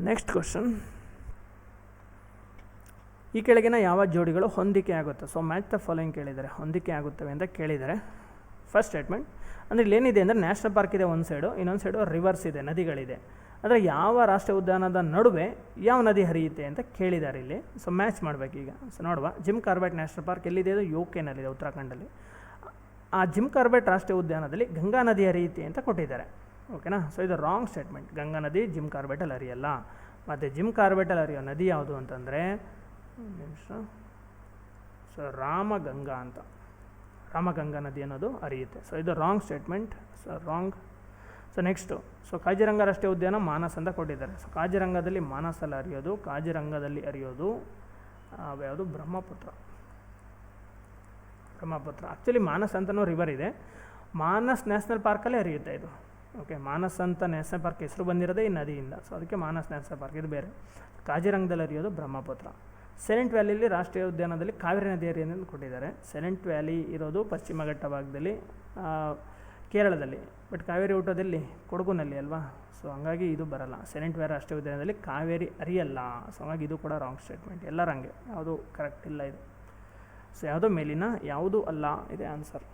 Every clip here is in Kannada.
ನೆಕ್ಸ್ಟ್ ಕ್ವಶನ್, ಈ ಕೆಳಗಿನ ಯಾವ ಜೋಡಿಗಳು ಹೊಂದಿಕೆ ಆಗುತ್ತೆ? ಸೊ ಮ್ಯಾಚ್ ದ ಫಾಲೋಯಿಂಗ್ ಕೇಳಿದ್ದಾರೆ, ಹೊಂದಿಕೆ ಆಗುತ್ತವೆ ಅಂತ ಕೇಳಿದ್ದಾರೆ. ಫಸ್ಟ್ ಸ್ಟೇಟ್ಮೆಂಟ್ ಅಂದರೆ ಇಲ್ಲೇನಿದೆ ಅಂದರೆ ನ್ಯಾಷನಲ್ ಪಾರ್ಕ್ ಇದೆ ಒಂದು ಸೈಡು, ಇನ್ನೊಂದು ಸೈಡು ರಿವರ್ಸ್ ಇದೆ, ನದಿಗಳಿದೆ. ಅಂದರೆ ಯಾವ ರಾಷ್ಟ್ರೀಯ ಉದ್ಯಾನದ ನಡುವೆ ಯಾವ ನದಿ ಹರಿಯುತ್ತೆ ಅಂತ ಕೇಳಿದ್ದಾರೆ ಇಲ್ಲಿ. ಸೊ ಮ್ಯಾಚ್ ಮಾಡಬೇಕೀಗ. ಸೊ ನೋಡುವ, ಜಿಮ್ ಕಾರ್ಬೆಟ್ ನ್ಯಾಷನಲ್ ಪಾರ್ಕ್ ಎಲ್ಲಿದೆ? ಅದು UK-ನಲ್ಲಿದೆ, ಉತ್ತರಾಖಂಡಲ್ಲಿ. ಆ ಜಿಮ್ ಕಾರ್ಬೆಟ್ ರಾಷ್ಟ್ರೀಯ ಉದ್ಯಾನದಲ್ಲಿ ಗಂಗಾ ನದಿ ಹರಿಯುತ್ತೆ ಅಂತ ಕೊಟ್ಟಿದ್ದಾರೆ. ಓಕೆನಾ? ಸೊ ಇದು ರಾಂಗ್ ಸ್ಟೇಟ್ಮೆಂಟ್. ಗಂಗಾ ನದಿ ಜಿಮ್ ಕಾರ್ಬೆಟಲ್ಲಿ ಹರಿಯಲ್ಲ. ಮತ್ತು ಜಿಮ್ ಕಾರ್ಬೆಟಲ್ಲಿ ಹರಿಯೋ ನದಿ ಯಾವುದು ಅಂತಂದರೆ ಸೊ ರಾಮಗಂಗಾ ಅಂತ, ರಾಮಗಂಗಾ ನದಿ ಅನ್ನೋದು ಹರಿಯುತ್ತೆ. ಸೊ ಇದು wrong statement. So wrong. So next, so Kaziranga ರಾಷ್ಟ್ರೀಯ ಉದ್ಯಾನ ಮಾನಸ್ ಅಂತ ಕೊಟ್ಟಿದ್ದಾರೆ. ಸೊ ಕಾಜಿರಂಗದಲ್ಲಿ ಮಾನಸಲ್ಲಿ ಹರಿಯೋದು, ಕಾಜಿರಂಗದಲ್ಲಿ ಹರಿಯೋದು ಯಾವುದು? ಬ್ರಹ್ಮಪುತ್ರ. ಆ್ಯಕ್ಚುಲಿ ಮಾನಸ್ ಅಂತಲೂ ರಿವರ್ ಇದೆ, ಮಾನಸ್ ನ್ಯಾಷನಲ್ ಪಾರ್ಕಲ್ಲೇ ಹರಿಯುತ್ತೆ ಇದು. ಓಕೆ, ಮಾನಸ್ ಅಂತ ನ್ಯಾಷನಲ್ ಪಾರ್ಕ್ ಹೆಸರು ಬಂದಿರೋದೇ ಈ ನದಿಯಿಂದ. ಸೊ ಅದಕ್ಕೆ ಮಾನಸ್ ನ್ಯಾಷನಲ್ ಪಾರ್ಕ್, ಇದು ಬೇರೆ. ಕಾಜಿರಂಗದಲ್ಲಿ ಹರಿಯೋದು ಬ್ರಹ್ಮಪುತ್ರ. ಸೈಲೆಂಟ್ ವ್ಯಾಲಿಯಲ್ಲಿ ರಾಷ್ಟ್ರೀಯ ಉದ್ಯಾನದಲ್ಲಿ ಕಾವೇರಿ ನದಿ ಹರಿಯೋದನ್ನು ಕೊಟ್ಟಿದ್ದಾರೆ. ಸೈಲೆಂಟ್ ವ್ಯಾಲಿ ಇರೋದು ಪಶ್ಚಿಮ ಘಟ್ಟ ಭಾಗದಲ್ಲಿ, ಕೇರಳದಲ್ಲಿ. ಬಟ್ ಕಾವೇರಿ ಹುಟ್ಟೋದಲ್ಲಿ ಕೊಡಗುನಲ್ಲಿ ಅಲ್ವಾ. ಸೊ ಹಂಗಾಗಿ ಇದು ಬರಲ್ಲ. ಸೈಲೆಂಟ್ ವ್ಯಾಲಿ ರಾಷ್ಟ್ರೀಯ ಉದ್ಯಾನದಲ್ಲಿ ಕಾವೇರಿ ಹರಿಯಲ್ಲ. ಸೊ ಹಾಗಾಗಿ ಇದು ಕೂಡ ರಾಂಗ್ ಸ್ಟೇಟ್ಮೆಂಟ್. ಎಲ್ಲರಂಗೆ ಯಾವುದು ಕರೆಕ್ಟ್ ಇಲ್ಲ ಇದು. ಸೊ ಯಾವುದೋ ಮೇಲಿನ ಯಾವುದು ಅಲ್ಲ ಇದೆ ಆನ್ಸರ್.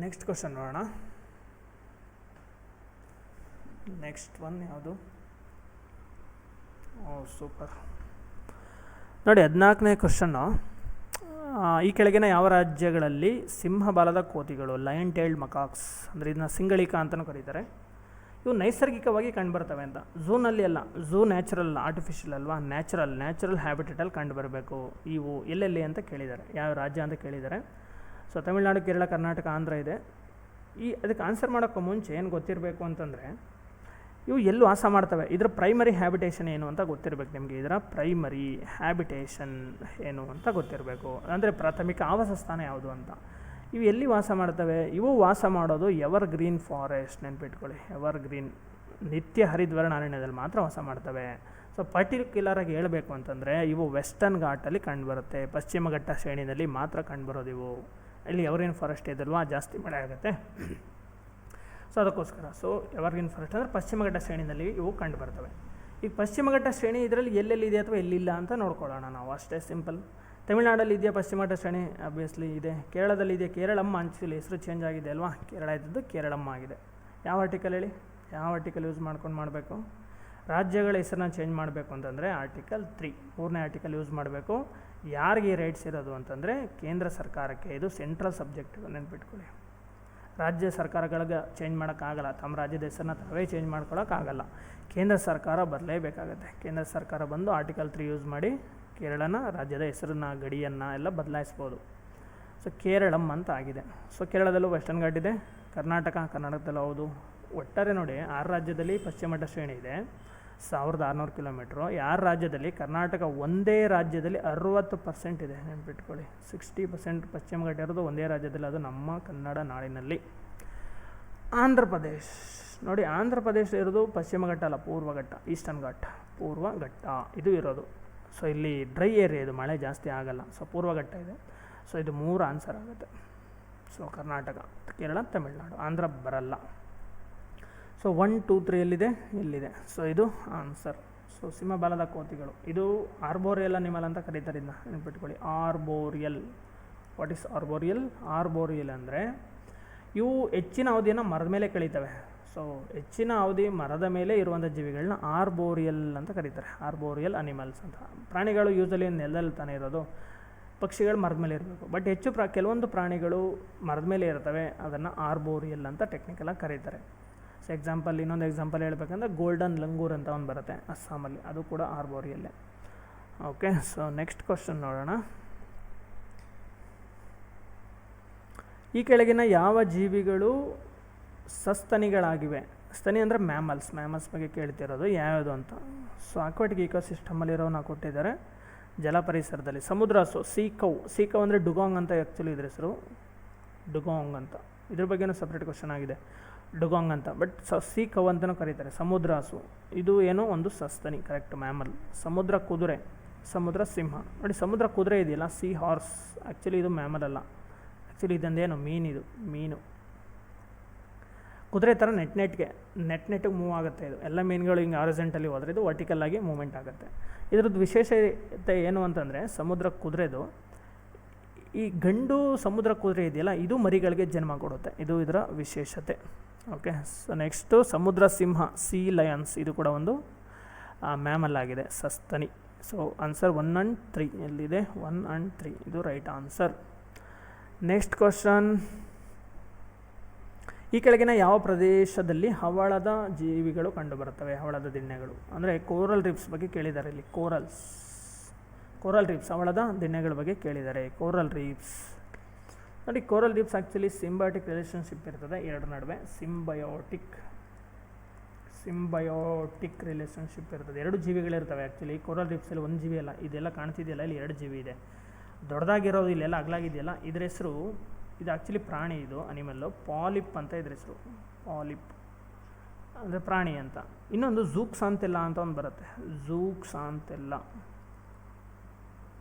ನೆಕ್ಸ್ಟ್ ಕ್ವಶನ್ ನೋಡೋಣ. ನೆಕ್ಸ್ಟ್ ಒನ್ ಯಾವುದು? ಸೂಪರ್. ನೋಡಿ 14ನೇ ಕ್ವಶನ್ನು, ಈ ಕೆಳಗಿನ ಯಾವ ರಾಜ್ಯಗಳಲ್ಲಿ ಸಿಂಹಬಾಲದ ಕೋತಿಗಳು, ಲಯನ್ ಟೈಲ್ಡ್ ಮಕಾಕ್ಸ್ ಅಂದರೆ ಇದನ್ನ ಸಿಂಗಳಿಕ ಅಂತಲೂ ಕರೀತಾರೆ, ಇವು ನೈಸರ್ಗಿಕವಾಗಿ ಕಂಡುಬರ್ತವೆ ಅಂತ? ಝೂನಲ್ಲಿ ಅಲ್ಲ, ಝೂ ನ್ಯಾಚುರಲ್, ಆರ್ಟಿಫಿಷಿಯಲ್ ಅಲ್ವಾ. ನ್ಯಾಚುರಲ್ ಹ್ಯಾಬಿಟೇಟಲ್ಲಿ ಕಂಡುಬರಬೇಕು. ಇವು ಎಲ್ಲೆಲ್ಲಿ ಅಂತ ಕೇಳಿದ್ದಾರೆ, ಯಾವ ರಾಜ್ಯ ಅಂತ ಕೇಳಿದ್ದಾರೆ. ಸೊ ತಮಿಳುನಾಡು, ಕೇರಳ, ಕರ್ನಾಟಕ, ಆಂಧ್ರ ಇದೆ. ಅದಕ್ಕೆ ಆನ್ಸರ್ ಮಾಡೋಕ್ಕೂ ಮುಂಚೆ ಏನು ಗೊತ್ತಿರಬೇಕು ಅಂತಂದರೆ, ಇವು ಎಲ್ಲಿ ವಾಸ ಮಾಡ್ತವೆ, ಇದರ ಪ್ರೈಮರಿ ಹ್ಯಾಬಿಟೇಷನ್ ಏನು ಅಂತ ಗೊತ್ತಿರಬೇಕು ನಿಮಗೆ. ಇದರ ಪ್ರೈಮರಿ ಹ್ಯಾಬಿಟೇಷನ್ ಏನು ಅಂತ ಗೊತ್ತಿರಬೇಕು. ಅಂದರೆ ಪ್ರಾಥಮಿಕ ಆವಾಸ ಸ್ಥಾನ ಯಾವುದು ಅಂತ. ಇವು ಎಲ್ಲಿ ವಾಸ ಮಾಡ್ತವೆ? ಇವು ವಾಸ ಮಾಡೋದು ಎವರ್ ಗ್ರೀನ್ ಫಾರೆಸ್ಟ್, ನೆನ್ಪಿಟ್ಕೊಳ್ಳಿ. ಎವರ್ ಗ್ರೀನ್, ನಿತ್ಯ ಹರಿದ್ವರ್ಣ ಅರಣ್ಯದಲ್ಲಿ ಮಾತ್ರ ವಾಸ ಮಾಡ್ತವೆ. ಸೊ ಪರ್ಟಿಕ್ಯುಲರಾಗಿ ಹೇಳಬೇಕು ಅಂತಂದರೆ ಇವು ವೆಸ್ಟರ್ನ್ ಘಾಟಲ್ಲಿ ಕಂಡುಬರುತ್ತೆ, ಪಶ್ಚಿಮ ಘಟ್ಟ ಶ್ರೇಣಿಯಲ್ಲಿ ಮಾತ್ರ ಕಂಡುಬರೋದು ಇವು. ಇಲ್ಲಿ ಎವರ್ಗ್ರೀನ್ ಫಾರೆಸ್ಟ್ ಇದಲ್ವಾ, ಜಾಸ್ತಿ ಮಳೆ ಆಗುತ್ತೆ. ಸೊ ಅದಕ್ಕೋಸ್ಕರ ಎವರ್ಗ್ರೀನ್ ಫಾರೆಸ್ಟ್ ಅಂದರೆ ಪಶ್ಚಿಮ ಘಟ್ಟ ಶ್ರೇಣಿಯಲ್ಲಿ ಇವು ಕಂಡು ಬರ್ತವೆ. ಈಗ ಪಶ್ಚಿಮ ಘಟ್ಟ ಶ್ರೇಣಿ ಇದರಲ್ಲಿ ಎಲ್ಲೆಲ್ಲಿದೆ ಅಥವಾ ಎಲ್ಲಿಲ್ಲ ಅಂತ ನೋಡ್ಕೊಳ್ಳೋಣ ನಾವು, ಅಷ್ಟೇ ಸಿಂಪಲ್. ತಮಿಳುನಾಡಲ್ಲಿ ಇದೆಯಾ ಪಶ್ಚಿಮ ಘಟ್ಟ ಶ್ರೇಣಿ? ಅಬ್ವಿಯಸ್ಲಿ ಇದೆ. ಕೇರಳದಲ್ಲಿ ಇದೆ, ಕೇರಳಮ್ಮ ಆ್ಯಕ್ಚುಲಿ ಹೆಸರು ಚೇಂಜ್ ಆಗಿದೆ ಅಲ್ವಾ, ಕೇರಳ ಇದ್ದದ್ದು ಕೇರಳಮ್ಮ ಆಗಿದೆ. ಯಾವ ಆರ್ಟಿಕಲ್ ಹೇಳಿ, ಯಾವ ಆರ್ಟಿಕಲ್ ಯೂಸ್ ಮಾಡ್ಕೊಂಡು ಮಾಡಬೇಕು? ರಾಜ್ಯಗಳ ಹೆಸರನ್ನ ಚೇಂಜ್ ಮಾಡಬೇಕು ಅಂತಂದರೆ ಆರ್ಟಿಕಲ್ 3, 3ನೇ ಆರ್ಟಿಕಲ್ ಯೂಸ್ ಮಾಡಬೇಕು. ಯಾರಿಗೆ ರೈಟ್ಸ್ ಇರೋದು ಅಂತಂದರೆ ಕೇಂದ್ರ ಸರ್ಕಾರಕ್ಕೆ. ಇದು ಸೆಂಟ್ರಲ್ ಸಬ್ಜೆಕ್ಟ್, ನೆನ್ಪಿಟ್ಕೊಳ್ಳಿ. ರಾಜ್ಯ ಸರ್ಕಾರಗಳಿಗೆ ಚೇಂಜ್ ಮಾಡೋಕ್ಕಾಗಲ್ಲ, ತಮ್ಮ ರಾಜ್ಯದ ಹೆಸರನ್ನ ತಾವೇ ಚೇಂಜ್ ಮಾಡ್ಕೊಳ್ಳೋಕ್ಕಾಗಲ್ಲ. ಕೇಂದ್ರ ಸರ್ಕಾರ ಬರಲೇಬೇಕಾಗತ್ತೆ. ಕೇಂದ್ರ ಸರ್ಕಾರ ಬಂದು ಆರ್ಟಿಕಲ್ 3 ಯೂಸ್ ಮಾಡಿ ಕೇರಳನ ರಾಜ್ಯದ ಹೆಸರನ್ನ, ಗಡಿಯನ್ನು ಎಲ್ಲ ಬದಲಾಯಿಸ್ಬೋದು. ಸೊ ಕೇರಳಂ ಅಂತ ಆಗಿದೆ. ಸೊ ಕೇರಳದಲ್ಲೂ ವೆಸ್ಟರ್ನ್ ಘಾಟ್ ಇದೆ, ಕರ್ನಾಟಕದಲ್ಲೂ ಹೌದು. ಒಟ್ಟಾರೆ ನೋಡಿ 6 ರಾಜ್ಯದಲ್ಲಿ ಪಶ್ಚಿಮ ಘಟ್ಟ ಶ್ರೇಣಿ ಇದೆ, 1600 ಕಿಲೋಮೀಟ್ರು. 6 ರಾಜ್ಯದಲ್ಲಿ ಕರ್ನಾಟಕ ಒಂದೇ ರಾಜ್ಯದಲ್ಲಿ 60% ಇದೆ, ನೆನ್ಪಿಟ್ಕೊಳ್ಳಿ. 60% ಪಶ್ಚಿಮ ಘಟ್ಟ ಇರೋದು ಒಂದೇ ರಾಜ್ಯದಲ್ಲಿ, ಅದು ನಮ್ಮ ಕನ್ನಡ ನಾಡಿನಲ್ಲಿ. ಆಂಧ್ರ ಪ್ರದೇಶ್ ನೋಡಿ, ಆಂಧ್ರ ಪ್ರದೇಶ ಇರೋದು ಪಶ್ಚಿಮ ಘಟ್ಟ ಅಲ್ಲ, ಪೂರ್ವ ಘಟ್ಟ, ಈಸ್ಟರ್ನ್ ಘಾಟ್, ಪೂರ್ವ ಘಟ್ಟ ಇದು ಇರೋದು. ಸೊ ಇಲ್ಲಿ ಡ್ರೈ ಏರಿಯಾ, ಇದು ಮಳೆ ಜಾಸ್ತಿ ಆಗಲ್ಲ. ಸೊ ಪೂರ್ವ ಘಟ್ಟ ಇದೆ. ಸೊ ಇದು 3 ಆನ್ಸರ್ ಆಗುತ್ತೆ. ಸೊ ಕರ್ನಾಟಕ, ಕೇರಳ, ತಮಿಳುನಾಡು, ಆಂಧ್ರ ಬರಲ್ಲ. ಸೊ 1, 2, 3 ಎಲ್ಲಿದೆ? ಇಲ್ಲಿದೆ. ಸೊ ಇದು ಆನ್ಸರ್. ಸೊ ಸಿಂಹಬಾಲದ ಕೋತಿಗಳು, ಇದು ಆರ್ಬೋರಿಯಲ್ ಅನಿಮಲ್ ಅಂತ ಕರೀತಾರೆ. ಇದನ್ನ ನೆನ್ಪಿಟ್ಕೊಳ್ಳಿ, ಆರ್ಬೋರಿಯಲ್. What is ಆರ್ಬೋರಿಯಲ್? ಆರ್ಬೋರಿಯಲ್ ಅಂದರೆ ಇವು ಹೆಚ್ಚಿನ ಅವಧಿಯನ್ನು ಮರದ ಮೇಲೆ ಕಳೀತವೆ. ಸೊ ಹೆಚ್ಚಿನ ಅವಧಿ ಮರದ ಮೇಲೆ ಇರುವಂಥ ಜೀವಿಗಳನ್ನ ಆರ್ಬೋರಿಯಲ್ ಅಂತ ಕರೀತಾರೆ, ಆರ್ಬೋರಿಯಲ್ ಅನಿಮಲ್ಸ್ ಅಂತ. ಪ್ರಾಣಿಗಳು ಯೂಸಲಿ ನೆಲದಲ್ಲಿ ತಾನೇ ಇರೋದು, ಪಕ್ಷಿಗಳು ಮರದ ಮೇಲೆ ಇರಬೇಕು. ಬಟ್ ಹೆಚ್ಚು ಕೆಲವೊಂದು ಪ್ರಾಣಿಗಳು ಮರದ ಮೇಲೆ ಇರ್ತವೆ, ಅದನ್ನು ಆರ್ಬೋರಿಯಲ್ ಅಂತ ಟೆಕ್ನಿಕಲಾಗಿ ಕರೀತಾರೆ. ಸೊ ಎಕ್ಸಾಂಪಲ್, ಇನ್ನೊಂದು ಎಕ್ಸಾಂಪಲ್ ಹೇಳ್ಬೇಕಂದ್ರೆ ಗೋಲ್ಡನ್ ಲಂಗೂರ್ ಅಂತ ಒಂದು ಬರುತ್ತೆ ಅಸ್ಸಾಮಲ್ಲಿ, ಅದು ಕೂಡ ಆರ್ಬೋರಿಯಲ್ಲೇ. ಓಕೆ, ಸೊ ನೆಕ್ಸ್ಟ್ ಕ್ವಶನ್ ನೋಡೋಣ. ಈ ಕೆಳಗಿನ ಯಾವ ಜೀವಿಗಳು ಸಸ್ತನಿಗಳಾಗಿವೆ? ಸ್ತನಿ ಅಂದರೆ ಮ್ಯಾಮಲ್ಸ್ ಬಗ್ಗೆ ಕೇಳ್ತಿರೋದು ಯಾವುದು ಅಂತ. ಸೊ ಅಕ್ವಾಟಿಕ್ ಇಕೋಸಿಸ್ಟಮಲ್ಲಿರೋ ನಾವು ಕೊಟ್ಟಿದ್ದಾರೆ. ಜಲ ಪರಿಸರದಲ್ಲಿ ಸಮುದ್ರ ಹಸು, ಸೀಕವ್ ಅಂದರೆ ಡುಗಾಂಗ್ ಅಂತ ಆ್ಯಕ್ಚುಲಿ ಇದ್ರ ಹೆಸರು, ಡುಗಾಂಗ್ ಅಂತ. ಇದ್ರ ಬಗ್ಗೆನೂ ಸಪ್ರೇಟ್ ಕ್ವಶನ್ ಆಗಿದೆ, ಡುಗಾಂಗ್ ಅಂತ. ಬಟ್ ಸೀಕವ್ ಅಂತಲೂ ಕರೀತಾರೆ. ಸಮುದ್ರ ಹಸು ಇದು ಏನೋ ಒಂದು ಸಸ್ತನಿ, ಕರೆಕ್ಟ್, ಮ್ಯಾಮಲ್. ಸಮುದ್ರ ಕುದುರೆ, ಸಮುದ್ರ ಸಿಂಹ. ನೋಡಿ ಸಮುದ್ರ ಕುದುರೆ ಇದೆಯಲ್ಲ, ಸೀ ಹಾರ್ಸ್, ಆ್ಯಕ್ಚುಲಿ ಇದು ಮ್ಯಾಮಲ್ ಅಲ್ಲ. ಆ್ಯಕ್ಚುಲಿ ಇದೊಂದೇನು ಮೀನು. ಕುದುರೆ ಥರ ನೆಟ್ಟಿಗೆ ಮೂವ್ ಆಗುತ್ತೆ. ಇದು ಎಲ್ಲ ಮೀನುಗಳು ಹಿಂಗೆ ಹಾರಿಜಾಂಟಲಿ ಹೋದರೆ ಇದು ವರ್ಟಿಕಲ್ಲಾಗಿ ಮೂವ್ಮೆಂಟ್ ಆಗುತ್ತೆ. ಇದ್ರದ್ದು ವಿಶೇಷತೆ ಏನು ಅಂತಂದರೆ ಸಮುದ್ರ ಕುದುರೆದು ಈ ಗಂಡು ಸಮುದ್ರ ಕುದುರೆ ಇದೆಯಲ್ಲ ಇದು ಮರಿಗಳಿಗೆ ಜನ್ಮ ಕೊಡುತ್ತೆ. ಇದು ಇದರ ವಿಶೇಷತೆ. ಓಕೆ, ಸೊ ನೆಕ್ಸ್ಟು ಸಮುದ್ರ ಸಿಂಹ, ಸೀ ಲಯನ್ಸ್, ಇದು ಕೂಡ ಒಂದು ಮ್ಯಾಮಲ್ ಆಗಿದೆ, ಸಸ್ತನಿ. ಸೊ ಆನ್ಸರ್ 1 and 3 ಎಲ್ಲಿದೆ? 1 and 3 ಇದು ರೈಟ್ ಆನ್ಸರ್. ನೆಕ್ಸ್ಟ್ ಕ್ವಶನ್, ಈ ಕೆಳಗಿನ ಯಾವ ಪ್ರದೇಶದಲ್ಲಿ ಹವಳದ ಜೀವಿಗಳು ಕಂಡುಬರುತ್ತವೆ? ಹವಳದ ದಿಣ್ಣೆಗಳು ಅಂದರೆ ಕೋರಲ್ ರೀಫ್ಸ್ ಬಗ್ಗೆ ಕೇಳಿದ್ದಾರೆ ಇಲ್ಲಿ. ಕೋರಲ್ ರೀಫ್ಸ್, ಹವಳದ ದಿಣ್ಣೆಗಳ ಬಗ್ಗೆ ಕೇಳಿದ್ದಾರೆ. ಕೋರಲ್ ರೀಫ್ಸ್ ನೋಡಿ, coral reefs actually symbiotic relationship ಇರ್ತದೆ ಎರಡರ ನಡುವೆ. ಸಿಂಬಯೋಟಿಕ್ ರಿಲೇಷನ್ಶಿಪ್ ಇರ್ತದೆ. ಎರಡು ಜೀವಿಗಳಿರ್ತವೆ ಆ್ಯಕ್ಚುಲಿ ಕೋರಲ್ ರೀಫ್ಸಲ್ಲಿ. ಒಂದು ಜೀವಿ ಅಲ್ಲ, ಇದೆಲ್ಲ ಕಾಣ್ತಿದೆಯಲ್ಲ ಇಲ್ಲಿ 2 ಜೀವಿ ಇದೆ. ದೊಡ್ಡದಾಗಿರೋದು ಇಲ್ಲೆಲ್ಲ ಅಗಲಾಗಿದೆಯಲ್ಲ, ಇದ್ರ ಹೆಸರು, ಇದು ಆ್ಯಕ್ಚುಲಿ ಪ್ರಾಣಿ, ಇದು ಅನಿಮಲ್ಲು, ಪಾಲಿಪ್ ಅಂತ ಇದ್ರ ಹೆಸರು. ಪಾಲಿಪ್ ಅಂದರೆ ಪ್ರಾಣಿ ಅಂತ. ಇನ್ನೊಂದು ಝೂಕ್ಸಾಂತೆಲ್ಲ ಅಂತ ಒಂದು ಬರುತ್ತೆ. ಝೂಕ್ಸಾಂತೆಲ್ಲ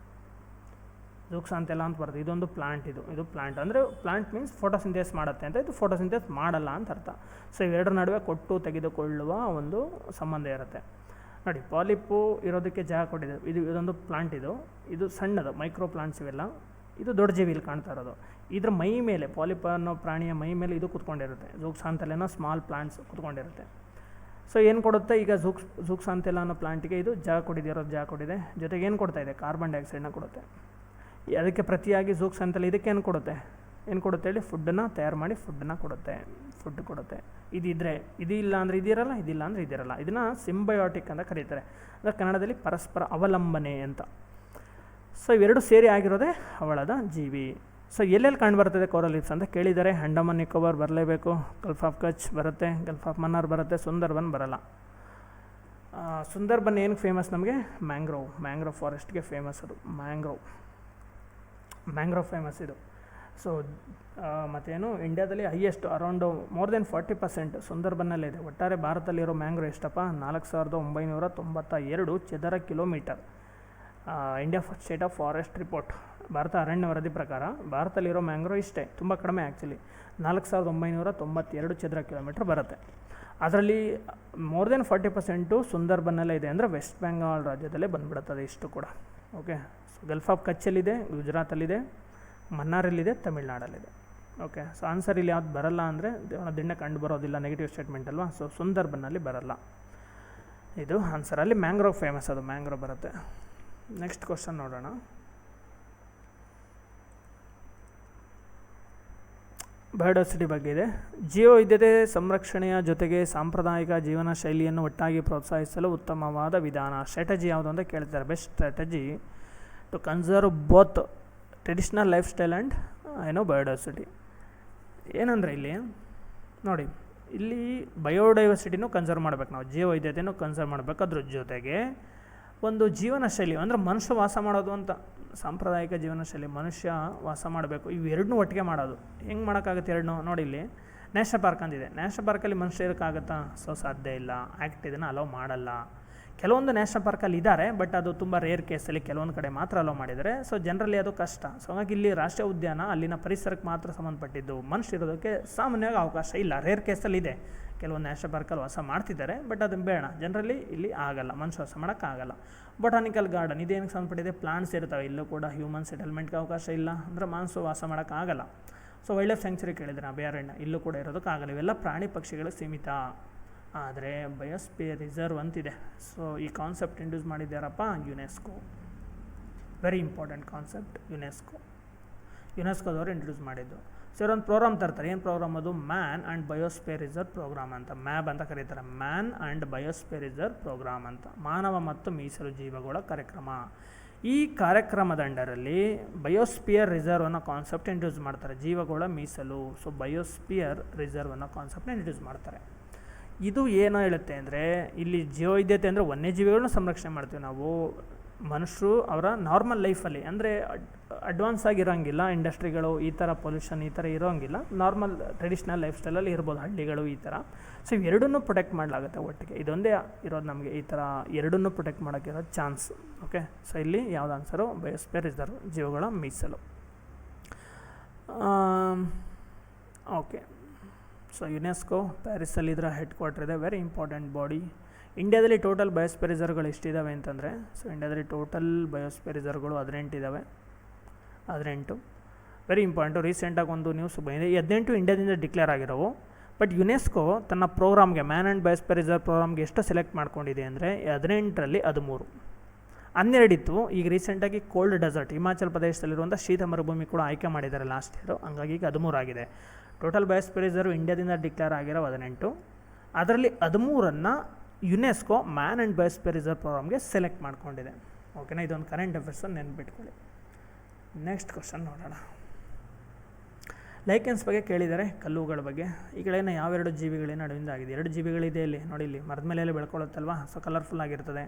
ಅಂತ ಬರುತ್ತೆ. ಇದೊಂದು ಪ್ಲಾಂಟ್. ಇದು ಪ್ಲಾಂಟ್ ಅಂದರೆ ಪ್ಲಾಂಟ್ ಮೀನ್ಸ್ ಫೋಟೋಸಿಂಥೆಸಿಸ್ ಮಾಡುತ್ತೆ ಅಂತ. ಇದು ಫೋಟೋಸಿಂಥೆಸಿಸ್ ಮಾಡಲ್ಲ ಅಂತ ಅರ್ಥ. ಸೊ ಇವೆರಡರ ನಡುವೆ ಕೊಟ್ಟು ತೆಗೆದುಕೊಳ್ಳುವ ಒಂದು ಸಂಬಂಧ ಇರುತ್ತೆ. ನೋಡಿ, ಪಾಲಿಪ್ಪು ಇರೋದಕ್ಕೆ ಜಾಗ ಕೊಟ್ಟಿದೆ. ಇದೊಂದು ಪ್ಲಾಂಟ್. ಇದು ಸಣ್ಣದು ಮೈಕ್ರೋ ಪ್ಲಾಂಟ್ಸ್ ಇವೆಲ್ಲ. ಇದು ದೊಡ್ಡ ಜೀವಿಲಿ ಕಾಣ್ತಾ ಇರೋದು. ಇದ್ರ ಮೈ ಮೇಲೆ, ಪಾಲಿಪ್ ಅನ್ನೋ ಪ್ರಾಣಿಯ ಮೈ ಮೇಲೆ ಇದು ಕುತ್ಕೊಂಡಿರುತ್ತೆ. ಝೂಕ್ಸಾಂತೆಲ್ಲನೋ ಸ್ಮಾಲ್ ಪ್ಲಾಂಟ್ಸ್ ಕುತ್ಕೊಂಡಿರುತ್ತೆ. ಸೊ ಏನು ಕೊಡುತ್ತೆ ಈಗ? ಝೂಕ್ಸಾಂತೆಲ್ಲ ಅನ್ನೋ ಪ್ಲಾಂಟಿಗೆ ಇದು ಜಾಗ ಕೊಟ್ಟಿದೆ. ಜೊತೆಗೆ ಏನು ಕೊಡ್ತಾ ಇದೆ? ಕಾರ್ಬನ್ ಡೈಆಕ್ಸೈಡ್ನ ಕೊಡುತ್ತೆ. ಅದಕ್ಕೆ ಪ್ರತಿಯಾಗಿ ಝೂಕ್ಸಾಂತೆಲ್ಲ ಇದಕ್ಕೆ ಏನು ಕೊಡುತ್ತೆ ಹೇಳಿ? ಫುಡ್ಡನ್ನು ತಯಾರು ಮಾಡಿ ಫುಡ್ ಕೊಡುತ್ತೆ. ಇದು ಇಲ್ಲ ಅಂದರೆ ಇದಿರಲ್ಲ, ಇದಿಲ್ಲ ಅಂದರೆ ಇದಿರಲ್ಲ. ಇದನ್ನು ಸಿಂಬಯೋಟಿಕ್ ಅಂತ ಕರೀತಾರೆ. ಅಂದರೆ ಕನ್ನಡದಲ್ಲಿ ಪರಸ್ಪರ ಅವಲಂಬನೆ ಅಂತ. ಸೊ ಇವೆರಡು ಸೇರಿ ಆಗಿರೋದೇ ಹವಳದ ಜೀವಿ. ಸೊ ಎಲ್ಲೆಲ್ಲಿ ಕಂಡುಬರ್ತದೆ ಕೋರಲ್ ರೀಫ್ಸ್ ಅಂತ ಕೇಳಿದ್ದಾರೆ. ಅಂಡಮಾನ್ ನಿಕೋಬಾರ್ ಬರಲೇಬೇಕು, ಗಲ್ಫ್ ಆಫ್ ಕಚ್ ಬರುತ್ತೆ, ಗಲ್ಫ್ ಆಫ್ ಮನ್ನಾರ್ ಬರುತ್ತೆ, ಸುಂದರ್ಬನ್ ಬರಲ್ಲ. ಸುಂದರ್ಬನ್ ಏನಕ್ಕೆ ಫೇಮಸ್? ನಮಗೆ ಮ್ಯಾಂಗ್ರೋವ್ ಫಾರೆಸ್ಟ್ಗೆ ಫೇಮಸ್. ಅದು ಮ್ಯಾಂಗ್ರೋವ್ ಫೇಮಸ್ ಇದು. ಸೊ ಮತ್ತೇನು, ಇಂಡಿಯಾದಲ್ಲಿ ಹೈಯೆಸ್ಟ್ ಅರೌಂಡ್ ಮೋರ್ ದೆನ್ 40% ಸುಂದರ್ಬನ್ನಲ್ಲೇ ಇದೆ. ಒಟ್ಟಾರೆ ಭಾರತದಲ್ಲಿರೋ ಮ್ಯಾಂಗ್ರೋವ್ ಎಷ್ಟಪ್ಪ? 4992 ಚದರ kilometre. India state of forest report, Bharat ಅರಣ್ಯ ವರದಿ ಪ್ರಕಾರ ಭಾರತದಲ್ಲಿರೋ ಮ್ಯಾಂಗ್ರೋವ್ ಇಷ್ಟೇ, ತುಂಬ ಕಡಿಮೆ ಆ್ಯಕ್ಚುಲಿ. 4992 ಚದರ ಕಿಲೋಮೀಟರ್ ಬರುತ್ತೆ. ಅದರಲ್ಲಿ ಮೋರ್ ದೆನ್ 40% ಸುಂದರ್ಬನ್ನಲ್ಲೇ ಇದೆ. ಅಂದರೆ ವೆಸ್ಟ್ ಬೆಂಗಾಲ್ ರಾಜ್ಯದಲ್ಲೇ ಬಂದುಬಿಡುತ್ತದೆ ಇಷ್ಟು ಕೂಡ. ಓಕೆ, ಸೊ ಗಲ್ಫ್ ಆಫ್ ಕಚ್ಚಲ್ಲಿದೆ, ಗುಜರಾತಲ್ಲಿದೆ, ಮನ್ನಾರಲ್ಲಿದೆ, ತಮಿಳ್ನಾಡಲ್ಲಿದೆ. ಓಕೆ, ಸೊ ಆನ್ಸರ್ ಇಲ್ಲಿ ಯಾವ್ದು ಬರಲ್ಲ ಅಂದರೆ ದಿಣ್ಣೆ ಕಂಡು ಬರೋದಿಲ್ಲ, ನೆಗೆಟಿವ್ ಸ್ಟೇಟ್ಮೆಂಟ್ ಅಲ್ವಾ. ಸೊ ಸುಂದರ್ಬನ್ನಲ್ಲಿ ಬರಲ್ಲ ಇದು ಆನ್ಸರಲ್ಲಿ. ಮ್ಯಾಂಗ್ರೋವ್ ಫೇಮಸ್, ಅದು ಮ್ಯಾಂಗ್ರೋವ್ ಬರುತ್ತೆ. ನೆಕ್ಸ್ಟ್ ಕ್ವಶನ್ ನೋಡೋಣ. ಬಯೋಡೈವರ್ಸಿಟಿ ಬಗ್ಗೆ ಇದೆ. ಜೀವವೈವಿಧ್ಯತೆ ಸಂರಕ್ಷಣೆಯ ಜೊತೆಗೆ ಸಾಂಪ್ರದಾಯಿಕ ಜೀವನ ಶೈಲಿಯನ್ನು ಒಟ್ಟಾಗಿ ಪ್ರೋತ್ಸಾಹಿಸಲು ಉತ್ತಮವಾದ ವಿಧಾನ, ಸ್ಟ್ರಾಟಜಿ ಯಾವುದು ಅಂತ ಕೇಳ್ತಾರೆ. Best strategy to conserve both traditional lifestyle and biodiversity. ಏನಂದರೆ ಇಲ್ಲಿ ನೋಡಿ, ಇಲ್ಲಿ ಬಯೋಡೈವರ್ಸಿಟಿನೂ ಕನ್ಸರ್ವ್ ಮಾಡಬೇಕು ನಾವು, ಜೀವವೈವಿಧ್ಯತೆಯೂ ಕನ್ಸರ್ವ್ ಮಾಡಬೇಕು. ಅದ್ರ ಜೊತೆಗೆ ಒಂದು ಜೀವನ ಶೈಲಿ ಅಂದರೆ ಮನುಷ್ಯ ವಾಸ ಮಾಡೋದು ಅಂತ, ಸಾಂಪ್ರದಾಯಿಕ ಜೀವನ ಶೈಲಿ ಮನುಷ್ಯ ವಾಸ ಮಾಡಬೇಕು. ಇವೆರಡನ್ನೂ ಒಟ್ಟಿಗೆ ಮಾಡೋದು. ಹೆಂಗೆ ಮಾಡೋಕ್ಕಾಗುತ್ತೆ ಎರಡನ್ನೂ? ನೋಡಿ, ಇಲ್ಲಿ ನ್ಯಾಷನಲ್ ಪಾರ್ಕ್ ಅಂತಿದೆ. ನ್ಯಾಷನಲ್ ಪಾರ್ಕಲ್ಲಿ ಮನುಷ್ಯ ಇರೋಕ್ಕಾಗತ್ತಾ? ಸೊ ಸಾಧ್ಯ ಇಲ್ಲ. ಆ್ಯಕ್ಟ್ ಇದನ್ನು ಅಲೋ ಮಾಡಲ್ಲ. ಕೆಲವೊಂದು ನ್ಯಾಷನಲ್ ಪಾರ್ಕಲ್ಲಿ ಇದ್ದಾರೆ, ಬಟ್ ಅದು ತುಂಬ ರೇರ್ ಕೇಸಲ್ಲಿ ಕೆಲವೊಂದು ಕಡೆ ಮಾತ್ರ ಅಲೋ ಮಾಡಿದ್ದಾರೆ. ಸೊ ಜನರಲಿ ಅದು ಕಷ್ಟ. ಸೊ ಹಾಗಾಗಿ ಇಲ್ಲಿ ರಾಷ್ಟ್ರೀಯ ಉದ್ಯಾನ ಅಲ್ಲಿನ ಪರಿಸರಕ್ಕೆ ಮಾತ್ರ ಸಂಬಂಧಪಟ್ಟಿದ್ದು, ಮನುಷ್ಯ ಇರೋದಕ್ಕೆ ಸಾಮಾನ್ಯವಾಗಿ ಅವಕಾಶ ಇಲ್ಲ. ರೇರ್ ಕೇಸಲ್ಲಿ ಇದೆ, ಕೆಲವೊಂದು ನ್ಯಾಷನಲ್ ಪಾರ್ಕಲ್ಲಿ ವಾಸ ಮಾಡ್ತಿದ್ದಾರೆ, ಬಟ್ ಅದು ಬೇಡ. ಜನರಲಿ ಇಲ್ಲಿ ಆಗಲ್ಲ, ಮನುಷ್ಯ ವಾಸ ಮಾಡೋಕ್ಕಾಗಲ್ಲ. ಬೊಟಾನಿಕಲ್ ಗಾರ್ಡನ್ ಇದೇನಕ್ಕೆ ಸಂಬಂಧಪಟ್ಟಿದೆ? ಪ್ಲಾಂಟ್ಸ್ ಇರ್ತವೆ. ಇಲ್ಲೂ ಕೂಡ ಹ್ಯೂಮನ್ ಸೆಟಲ್ಮೆಂಟ್ಗೆ ಅವಕಾಶ ಇಲ್ಲ, ಅಂದರೆ ಮನುಷ್ಯ ವಾಸ ಮಾಡೋಕ್ಕಾಗಲ್ಲ. ಸೊ ವೈಲ್ಡ್ ಲೈಫ್ ಸ್ಯಾಂಕ್ಚುರಿ ಕೇಳಿದ್ರೆ ಅಭಯಾರಣ್ಯ, ಇಲ್ಲೂ ಕೂಡ ಇರೋದಕ್ಕಾಗಲ್ಲ. ಇವೆಲ್ಲ ಪ್ರಾಣಿ ಪಕ್ಷಿಗಳಿಗೆ ಸೀಮಿತ. ಆದರೆ ಬಯೋಸ್ಪಿಯರ್ ರಿಸರ್ವ್ ಅಂತಿದೆ. ಸೊ ಈ ಕಾನ್ಸೆಪ್ಟ್ ಇಂಟ್ರೊಡ್ಯೂಸ್ ಮಾಡಿದ್ದಾರಪ್ಪ ಯುನೆಸ್ಕೋ. Very important concept. ಯುನೆಸ್ಕೋದವರು ಇಂಟ್ರೊಡ್ಯೂಸ್ ಮಾಡಿದ್ದು. ಸೊ ಇವರೊಂದು ಪ್ರೋಗ್ರಾಮ್ ತರ್ತಾರೆ. ಏನು ಪ್ರೋಗ್ರಾಮ್ ಅದು? Man and biosphere reserve programme ಅಂತ, ಮ್ಯಾಬ್ ಅಂತ ಕರೀತಾರೆ. Man and biosphere reserve programme ಅಂತ, ಮಾನವ ಮತ್ತು ಮೀಸಲು ಜೀವಗಳ ಕಾರ್ಯಕ್ರಮ. ಈ ಕಾರ್ಯಕ್ರಮದ ಅಂಡರಲ್ಲಿ ಬಯೋಸ್ಪಿಯರ್ ರಿಸರ್ವ್ ಅನ್ನೋ ಕಾನ್ಸೆಪ್ಟ್ ಇಂಟ್ರೊಡ್ಯೂಸ್ ಮಾಡ್ತಾರೆ, ಜೀವಗಳ ಮೀಸಲು. ಸೊ ಬಯೋಸ್ಪಿಯರ್ ರಿಸರ್ವ್ ಅನ್ನೋ ಕಾನ್ಸೆಪ್ಟ್ನ ಇಂಟ್ರೊಡ್ಯೂಸ್ ಮಾಡ್ತಾರೆ. ಇದು ಏನೋ ಹೇಳುತ್ತೆ ಅಂದರೆ, ಇಲ್ಲಿ ಜೀವವೈವಿಧ್ಯತೆ ಅಂದರೆ ವನ್ಯಜೀವಿಗಳನ್ನ ಸಂರಕ್ಷಣೆ ಮಾಡ್ತೀವಿ ನಾವು. ಮನುಷ್ಯರು ಅವರ ನಾರ್ಮಲ್ ಲೈಫಲ್ಲಿ, ಅಂದರೆ ಅಡ್ವಾನ್ಸ್ ಆಗಿರೋಂಗಿಲ್ಲ, ಇಂಡಸ್ಟ್ರಿಗಳು ಈ ಥರ ಪೊಲ್ಯೂಷನ್ ಈ ಥರ ಇರೋಂಗಿಲ್ಲ, ನಾರ್ಮಲ್ ಟ್ರೆಡಿಷ್ನಲ್ ಲೈಫ್ ಸ್ಟೈಲಲ್ಲಿ ಇರ್ಬೋದು, ಹಳ್ಳಿಗಳು ಈ ಥರ. ಸೊ ಇವೆರಡನ್ನೂ ಪ್ರೊಟೆಕ್ಟ್ ಮಾಡಲಾಗುತ್ತೆ ಒಟ್ಟಿಗೆ. ಇದೊಂದೇ ಇರೋದು ನಮಗೆ ಈ ಥರ ಎರಡನ್ನೂ ಪ್ರೊಟೆಕ್ಟ್ ಮಾಡೋಕ್ಕಿರೋ ಚಾನ್ಸ್. ಓಕೆ, ಸೊ ಇಲ್ಲಿ ಯಾವ್ದು ಆನ್ಸರು? ಬಯೋಸ್ಪಿಯರ್ ರಿಸರ್ವ್, ಜೀವಗಳ ಮೀಸಲು. ಓಕೆ, ಸೊ ಯುನೆಸ್ಕೋ ಪ್ಯಾರಿಸಲ್ಲಿ ಇದರ ಹೆಡ್ ಕ್ವಾರ್ಟರ್ ಇದೆ, ವೆರಿ ಇಂಪಾರ್ಟೆಂಟ್ ಬಾಡಿ. ಇಂಡಿಯಾದಲ್ಲಿ ಟೋಟಲ್ ಬಯೋಸ್ಫಿಯರ್ ರಿಸರ್ವ್ಗಳು ಎಷ್ಟಿದ್ದಾವೆ ಅಂತಂದರೆ, ಸೊ ಇಂಡಿಯಾದಲ್ಲಿ ಟೋಟಲ್ ಬಯೋಸ್ಫಿಯರ್ ರಿಸರ್ವ್ಗಳು 18 ಇದ್ದಾವೆ. 18 ವೆರಿ ಇಂಪಾರ್ಟೆಂಟು. ರೀಸೆಂಟಾಗಿ ಒಂದು ನ್ಯೂಸ್ ಬಂದಿದೆ, ಈ 18 ಇಂಡಿಯಾದಿಂದ ಡಿಕ್ಲೇರ್ ಆಗಿರೋವು. ಬಟ್ ಯುನೆಸ್ಕೋ ತನ್ನ ಪ್ರೋಗ್ರಾಮ್ಗೆ ಮ್ಯಾನ್ ಆ್ಯಂಡ್ ಬಯೋಸ್ಫಿಯರ್ ರಿಸರ್ವ್ ಪ್ರೋಗ್ರಾಮ್ಗೆ ಎಷ್ಟು ಸೆಲೆಕ್ಟ್ ಮಾಡ್ಕೊಂಡಿದೆ ಅಂದರೆ 18ರಲ್ಲಿ 13. 12 ಇತ್ತು. ಈಗ ರೀಸೆಂಟಾಗಿ ಕೋಲ್ಡ್ ಡೆಸರ್ಟ್ ಹಿಮಾಚಲ್ ಪ್ರದೇಶದಲ್ಲಿರುವಂಥ ಶೀತ ಮರುಭೂಮಿ ಕೂಡ ಆಯ್ಕೆ ಮಾಡಿದ್ದಾರೆ ಲಾಸ್ಟ್ ಇಯರು, ಹಂಗಾಗಿ ಈಗ 13 ಆಗಿದೆ. ಟೋಟಲ್ ಬಯೋಸ್ಫಿಯರ್ ರಿಸರ್ವ್ ಇಂಡಿಯಾದಿಂದ ಡಿಕ್ಲೇರ್ ಆಗಿರೋ 18. ಅದರಲ್ಲಿ 13ಅನ್ನು UNESCO man and biosphere reserve ಪ್ರೋಗ್ರಾಮ್ಗೆ ಸೆಲೆಕ್ಟ್ ಮಾಡ್ಕೊಂಡಿದೆ. ಓಕೆನಾ, ಇದೊಂದು ಕರೆಂಟ್ ಅಫೇರ್ಸನ್ನು ನೆನ್ಪಿಟ್ಕೊಳ್ಳಿ. ನೆಕ್ಸ್ಟ್ ಕ್ವಶನ್ ನೋಡೋಣ. ಲೈಕೆನ್ಸ್ ಬಗ್ಗೆ ಕೇಳಿದ್ದಾರೆ, ಕಲ್ಲುಗಳ ಬಗ್ಗೆ. ಈ ಕಡೆಯನ್ನು ಯಾವೆರಡು ಜೀವಿಗಳೇ ನಡುವಿಂದ ಆಗಿದೆ? 2 ಜೀವಿಗಳಿದೆ ಇಲ್ಲಿ ನೋಡಿ, ಇಲ್ಲಿ ಮರದ ಮೇಲೆ ಬೆಳ್ಕೊಳ್ಳುತ್ತಲ್ವ, ಸೊ ಕಲರ್ಫುಲ್ ಆಗಿರ್ತದೆ.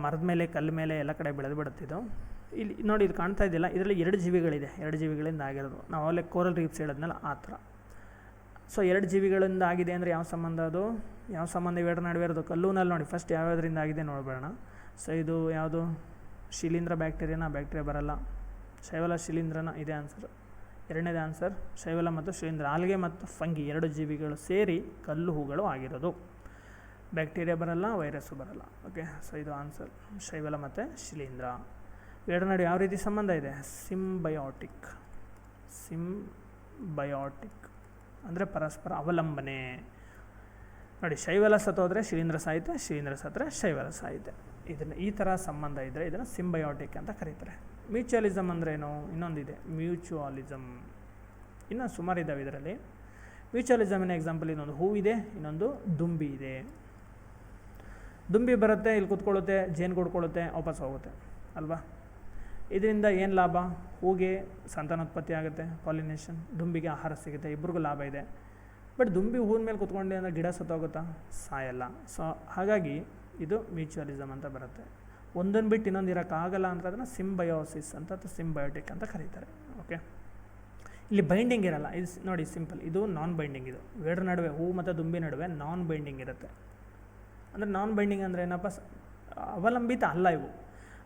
ಮರದ ಮೇಲೆ, ಕಲ್ಲು ಮೇಲೆ ಎಲ್ಲ ಕಡೆ ಬೆಳೆದು ಬಿಡುತ್ತಿದ್ದು. ಇಲ್ಲಿ ನೋಡಿ, ಇದು ಕಾಣ್ತಾ ಇದೆಯಲ್ಲ, ಇದರಲ್ಲಿ 2 ಜೀವಿಗಳಿದೆ, 2 ಜೀವಿಗಳಿಂದ ಆಗಿರೋದು. ನಾವು ಅಲ್ಲೇ ಕೋರಲ್ ರೀಫ್ಸ್ ಹೇಳಿದ್ನಲ್ಲ ಆ ಥರ. ಸೊ 2 ಜೀವಿಗಳಿಂದ ಆಗಿದೆ ಅಂದರೆ ಯಾವ ಸಂಬಂಧ ಅದು? ಯಾವ ಸಂಬಂಧ ಇವೆರಡು ನಡುವೆ ಇರೋದು? ಕಲ್ಲುನಲ್ಲಿ ನೋಡಿ ಫಸ್ಟ್ ಯಾವ್ಯಾವುದರಿಂದ ಆಗಿದೆ ನೋಡಬೇಡ. ಸೊ ಇದು ಯಾವುದು? ಶಿಲೀಂಧ್ರ ಬ್ಯಾಕ್ಟೀರಿಯಾನ? ಬ್ಯಾಕ್ಟೀರಿಯಾ ಬರಲ್ಲ. ಶೈವಲ ಶಿಲೀಂಧ್ರನ? ಇದೇ ಆನ್ಸರ್. ಎರಡನೇದೇ ಆನ್ಸರ್ ಶೈವಲ ಮತ್ತು ಶಿಲೀಂಧ್ರ. ಆಲ್ಗೆ ಮತ್ತು ಫಂಗಿ 2 ಜೀವಿಗಳು ಸೇರಿ ಕಲ್ಲು ಹೂಗಳು ಆಗಿರೋದು. ಬ್ಯಾಕ್ಟೀರಿಯಾ ಬರಲ್ಲ, ವೈರಸ್ಸು ಬರಲ್ಲ. ಓಕೆ, ಸೊ ಇದು ಆನ್ಸರ್ ಶೈವಲ ಮತ್ತು ಶಿಲೀಂಧ್ರ. ಎರಡು ನಡುವೆ ಯಾವ ರೀತಿ ಸಂಬಂಧ ಇದೆ? ಸಿಂಬಯೋಟಿಕ್. ಸಿಂಬಯೋಟಿಕ್ ಅಂದರೆ ಪರಸ್ಪರ ಅವಲಂಬನೆ. ನೋಡಿ, ಶೈವಲ ಸತ್ತೋದ್ರೆ ಶಿಲೀಂಧ್ರ ಸಾಯುತ್ತೆ, ಶಿಲೀಂಧ್ರ ಸತ್ತರೆ ಶೈವಲ ಸಾಯುತ್ತೆ. ಇದನ್ನು ಈ ಥರ ಸಂಬಂಧ ಇದ್ದರೆ ಇದನ್ನು ಸಿಂಬಯೋಟಿಕ್ ಅಂತ ಕರೀತಾರೆ. ಮ್ಯೂಚುವಲಿಸಮ್ ಅಂದ್ರೇನು? ಇನ್ನೊಂದಿದೆ ಮ್ಯೂಚುವಲಿಸಮ್. ಇನ್ನೂ ಸುಮಾರು ಇದ್ದಾವೆ ಇದರಲ್ಲಿ. ಮ್ಯೂಚುವಲಿಸಮಿನ ಎಕ್ಸಾಂಪಲ್ ಇನ್ನೊಂದು ಹೂವಿದೆ, ಇನ್ನೊಂದು ದುಂಬಿ ಇದೆ. ದುಂಬಿ ಬರುತ್ತೆ, ಇಲ್ಲಿ ಕೂತ್ಕೊಳ್ಳುತ್ತೆ, ಜೇನು ಕೂಡ್ಕೊಳ್ಳುತ್ತೆ, ವಾಪಸ್ ಹೋಗುತ್ತೆ ಅಲ್ವಾ? ಇದರಿಂದ ಏನು ಲಾಭ? ಹೂಗೆ ಸಂತಾನೋತ್ಪತ್ತಿ ಆಗುತ್ತೆ, ಪಾಲಿನೇಷನ್. ದುಂಬಿಗೆ ಆಹಾರ ಸಿಗುತ್ತೆ, ಇಬ್ಬರಿಗೂ ಲಾಭ ಇದೆ. ಬಟ್ ದುಂಬಿ ಹೂವಿನ ಮೇಲೆ ಕೂತ್ಕೊಂಡೆ ಅಂದರೆ ಗಿಡ ಸತ್ತೋಗುತ್ತಾ? ಸಾಯಲ್ಲ. ಸೊ ಹಾಗಾಗಿ ಇದು ಮ್ಯೂಚುವಲಿಸಮ್ ಅಂತ ಬರುತ್ತೆ. ಒಂದನ್ನು ಬಿಟ್ಟು ಇನ್ನೊಂದು ಇರೋಕ್ಕಾಗಲ್ಲ ಅಂತ ಅದನ್ನು ಸಿಂಬಯೋಸಿಸ್ ಅಂತ ಅಥವಾ ಸಿಂಬಯೋಟಿಕ್ ಅಂತ ಕರೀತಾರೆ. ಓಕೆ, ಇಲ್ಲಿ ಬೈಂಡಿಂಗ್ ಇರಲ್ಲ. ಇದು ನೋಡಿ ಸಿಂಪಲ್, ಇದು ನಾನ್ ಬೈಂಡಿಂಗ್. ಇದು ಇವೆರಡರ ನಡುವೆ, ಹೂ ಮತ್ತು ದುಂಬಿ ನಡುವೆ ನಾನ್ ಬೈಂಡಿಂಗ್ ಇರುತ್ತೆ. ಅಂದರೆ ನಾನ್ ಬೈಂಡಿಂಗ್ ಅಂದರೆ ಏನಪ್ಪ? ಅವಲಂಬಿತ ಅಲ್ಲ ಇವು.